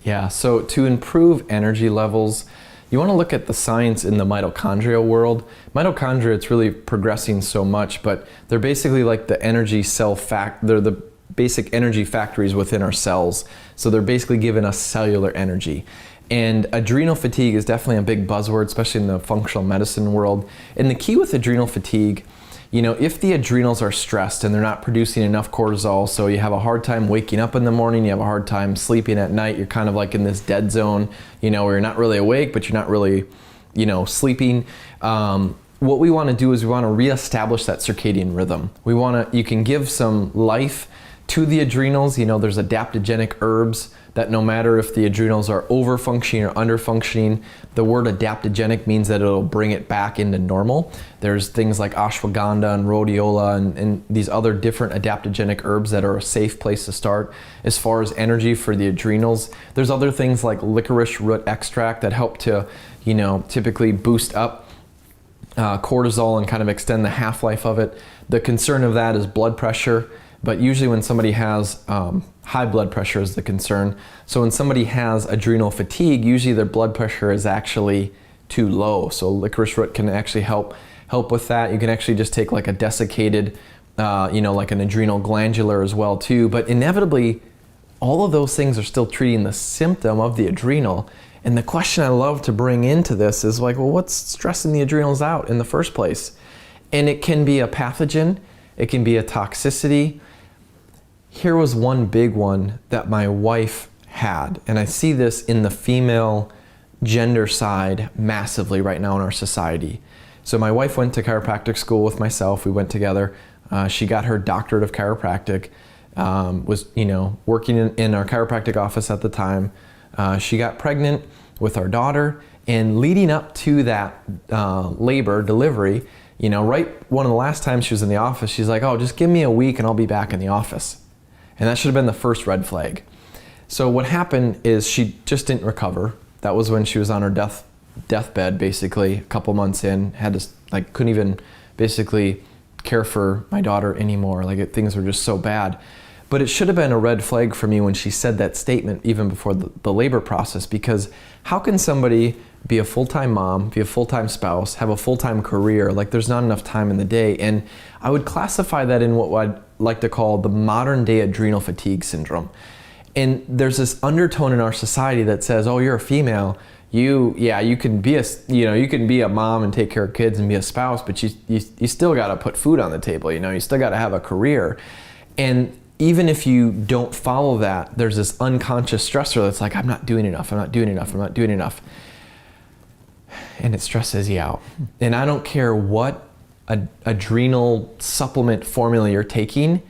Yeah, so to improve energy levels, you want to look at the science in the mitochondrial world. Mitochondria, it's really progressing so much, but they're basically like the energy cell they're the basic energy factories within our cells. So they're basically giving us cellular energy. And adrenal fatigue is definitely a big buzzword, especially in the functional medicine world. And the key with adrenal fatigue, you know, if the adrenals are stressed and they're not producing enough cortisol, so you have a hard time waking up in the morning, you have a hard time sleeping at night, you're kind of like in this dead zone, you know, where you're not really awake, but you're not really, you know, sleeping. What we want to do is we want to reestablish that circadian rhythm. You can give some life to the adrenals. You know, there's adaptogenic herbs that no matter if the adrenals are over-functioning or under-functioning, the word adaptogenic means that it'll bring it back into normal. There's things like ashwagandha and rhodiola and these other different adaptogenic herbs that are a safe place to start. As far as energy for the adrenals, there's other things like licorice root extract that help to, you know, typically boost up cortisol and kind of extend the half-life of it. The concern of that is blood pressure. But usually when somebody has high blood pressure is the concern. So when somebody has adrenal fatigue, usually their blood pressure is actually too low. So licorice root can actually help with that. You can actually just take like a desiccated, you know, like an adrenal glandular as well too. But inevitably, all of those things are still treating the symptom of the adrenal. And the question I love to bring into this is like, well, what's stressing the adrenals out in the first place? And it can be a pathogen, it can be a toxicity. Here was one big one that my wife had, and I see this in the female gender side massively right now in our society. So my wife went to chiropractic school with myself. We went together. She got her doctorate of chiropractic, was, you know, working in our chiropractic office at the time. She got pregnant with our daughter, and leading up to that labor, delivery, you know, right one of the last times she was in the office, she's like, oh, just give me a week and I'll be back in the office. And that should have been the first red flag. So what happened is she just didn't recover. That was when she was on her deathbed, basically, a couple months in, had to, like, couldn't even basically care for my daughter anymore. Like, things were just so bad. But it should have been a red flag for me when she said that statement even before the labor process, because how can somebody be a full-time mom, be a full-time spouse, have a full-time career? Like, there's not enough time in the day. And I would classify that in what I'd like to call the modern day adrenal fatigue syndrome. And there's this undertone in our society that says, oh, you're a female, you can be a mom and take care of kids and be a spouse, but you still got to put food on the table, you know, you still got to have a career. And even if you don't follow that, there's this unconscious stressor that's like, I'm not doing enough, I'm not doing enough, I'm not doing enough. And it stresses you out. And I don't care what adrenal supplement formula you're taking,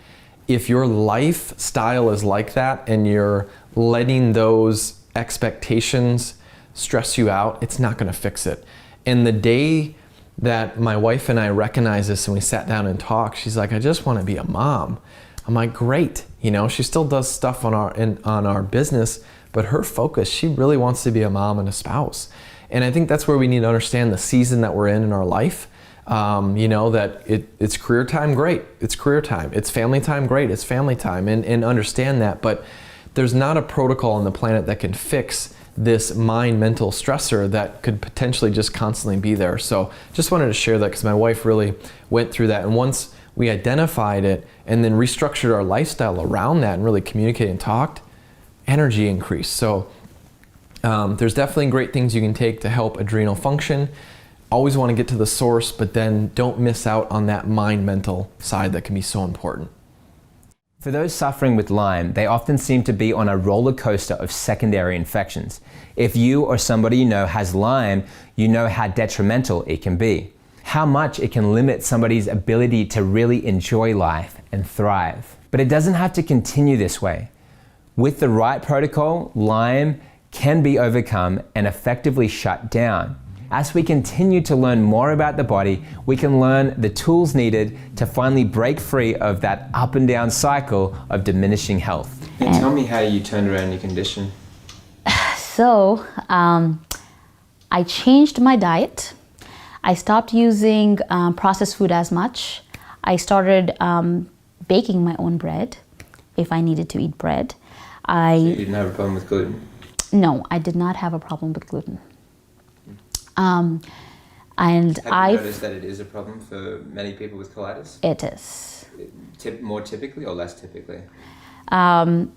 if your lifestyle is like that and you're letting those expectations stress you out, it's not gonna fix it. And the day that my wife and I recognized this and we sat down and talked, she's like, I just wanna be a mom. I'm like, great. You know, she still does stuff on our business, but her focus, she really wants to be a mom and a spouse. And I think that's where we need to understand the season that we're in our life. You know, that it's career time, great, it's career time. It's family time, great, it's family time, and understand that. But there's not a protocol on the planet that can fix this mental stressor that could potentially just constantly be there. So just wanted to share that because my wife really went through that. And once we identified it and then restructured our lifestyle around that and really communicated and talked, energy increased. So there's definitely great things you can take to help adrenal function. Always want to get to the source, but then don't miss out on that mental side that can be so important. For those suffering with Lyme, they often seem to be on a roller coaster of secondary infections. If you or somebody you know has Lyme, you know how detrimental it can be, how much it can limit somebody's ability to really enjoy life and thrive. But it doesn't have to continue this way. With the right protocol, Lyme can be overcome and effectively shut down. As we continue to learn more about the body, we can learn the tools needed to finally break free of that up and down cycle of diminishing health. And tell me how you turned around your condition. So, I changed my diet. I stopped using processed food as much. I started baking my own bread if I needed to eat bread. So you didn't have a problem with gluten? No, I did not have a problem with gluten. And have you noticed that it is a problem for many people with colitis? It is. More typically or less typically? How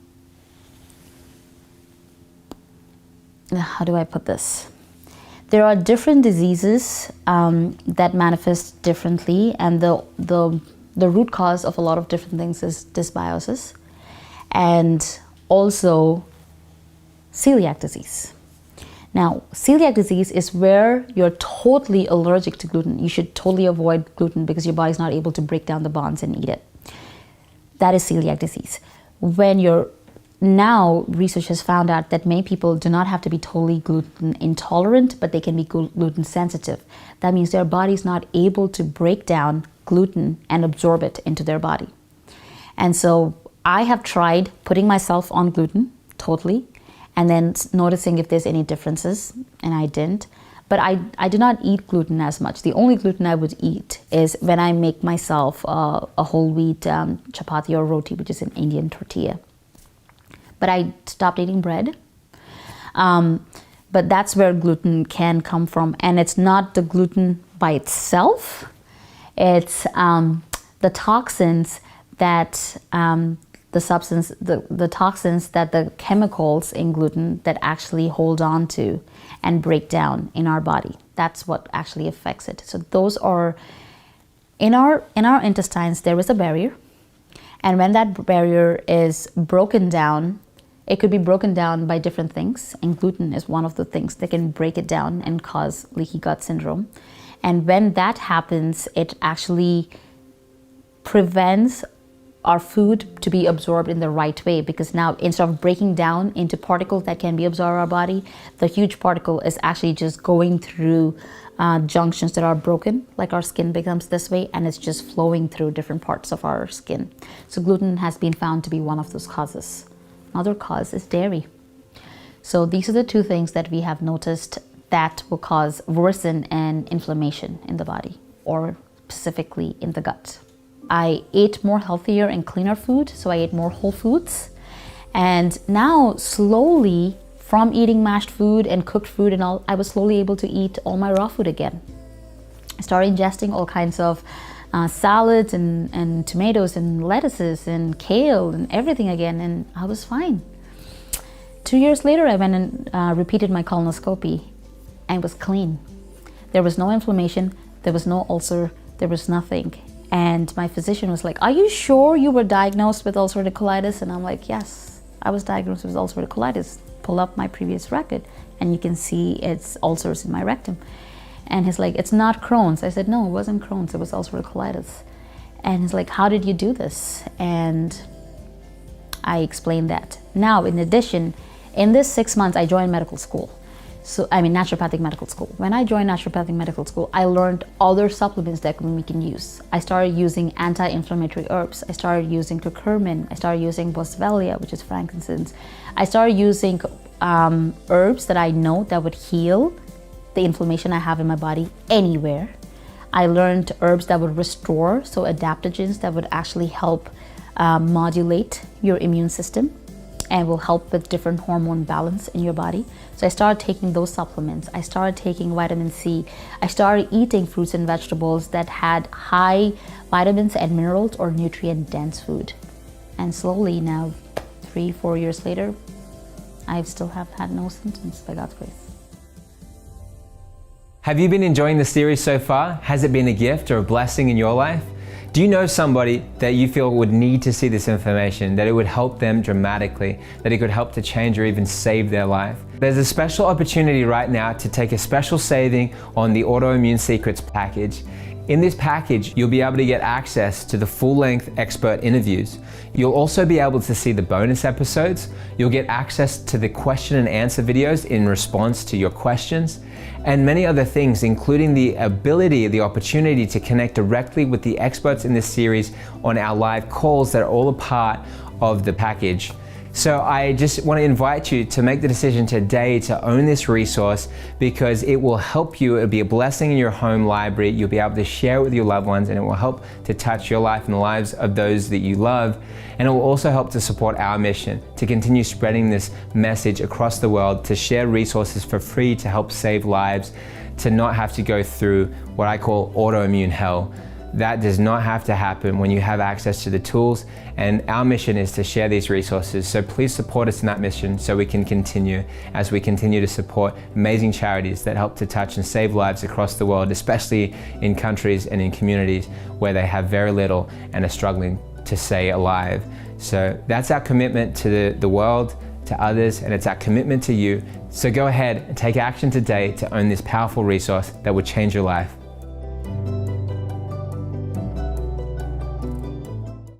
do I put this? There are different diseases that manifest differently, and the root cause of a lot of different things is dysbiosis and also celiac disease. Now, celiac disease is where you're totally allergic to gluten. You should totally avoid gluten because your body's not able to break down the bonds and eat it. That is celiac disease. Now, research has found out that many people do not have to be totally gluten intolerant, but they can be gluten sensitive. That means their body's not able to break down gluten and absorb it into their body. And so I have tried putting myself on gluten totally, and then noticing if there's any differences, and I didn't. But I do not eat gluten as much. The only gluten I would eat is when I make myself a whole wheat chapati or roti, which is an Indian tortilla. But I stopped eating bread. But that's where gluten can come from. And it's not the gluten by itself. It's the toxins that the toxins that the chemicals in gluten that actually hold on to and break down in our body. That's what actually affects it. So those are in our intestines. There is a barrier, and when that barrier is broken down, it could be broken down by different things, and gluten is one of the things that can break it down and cause leaky gut syndrome. And when that happens, it actually prevents our food to be absorbed in the right way, because now instead of breaking down into particles that can be absorbed in our body, the huge particle is actually just going through junctions that are broken, like our skin becomes this way, and it's just flowing through different parts of our skin. So gluten has been found to be one of those causes. Another cause is dairy. So these are the two things that we have noticed that will cause worsen and inflammation in the body, or specifically in the gut. I ate more healthier and cleaner food, so I ate more whole foods. And now, slowly, from eating mashed food and cooked food and all, I was slowly able to eat all my raw food again. I started ingesting all kinds of salads and tomatoes and lettuces and kale and everything again, and I was fine. 2 years later, I went and repeated my colonoscopy, and it was clean. There was no inflammation, there was no ulcer, there was nothing. And my physician was like, are you sure you were diagnosed with ulcerative colitis? And I'm like, yes, I was diagnosed with ulcerative colitis. Pull up my previous record and you can see it's ulcers in my rectum. And he's like, it's not Crohn's. I said, no, it wasn't Crohn's, it was ulcerative colitis. And he's like, how did you do this? And I explained that. Now, in addition, in this 6 months, I joined medical school. Naturopathic medical school. When I joined naturopathic medical school, I learned other supplements that we can use. I started using anti-inflammatory herbs. I started using curcumin. I started using boswellia, which is frankincense. I started using herbs that I know that would heal the inflammation I have in my body anywhere. I learned herbs that would restore, so adaptogens that would actually help modulate your immune system and will help with different hormone balance in your body. So I started taking those supplements. I started taking vitamin C. I started eating fruits and vegetables that had high vitamins and minerals or nutrient dense food. And slowly now, 3-4 years later, I still have had no symptoms by God's grace. Have you been enjoying the series so far? Has it been a gift or a blessing in your life? Do you know somebody that you feel would need to see this information, that it would help them dramatically, that it could help to change or even save their life? There's a special opportunity right now to take a special saving on the Autoimmune Secrets package. In this package, you'll be able to get access to the full-length expert interviews. You'll also be able to see the bonus episodes. You'll get access to the question and answer videos in response to your questions, and many other things, including the ability, the opportunity to connect directly with the experts in this series on our live calls that are all a part of the package. So I just want to invite you to make the decision today to own this resource, because it will help you. It'll be a blessing in your home library. You'll be able to share it with your loved ones, and it will help to touch your life and the lives of those that you love. And it will also help to support our mission to continue spreading this message across the world, to share resources for free to help save lives, to not have to go through what I call autoimmune hell. That does not have to happen when you have access to the tools, and our mission is to share these resources. So please support us in that mission so we can continue as we continue to support amazing charities that help to touch and save lives across the world, especially in countries and in communities where they have very little and are struggling to stay alive. So that's our commitment to the world, to others, and it's our commitment to you. So go ahead and take action today to own this powerful resource that will change your life.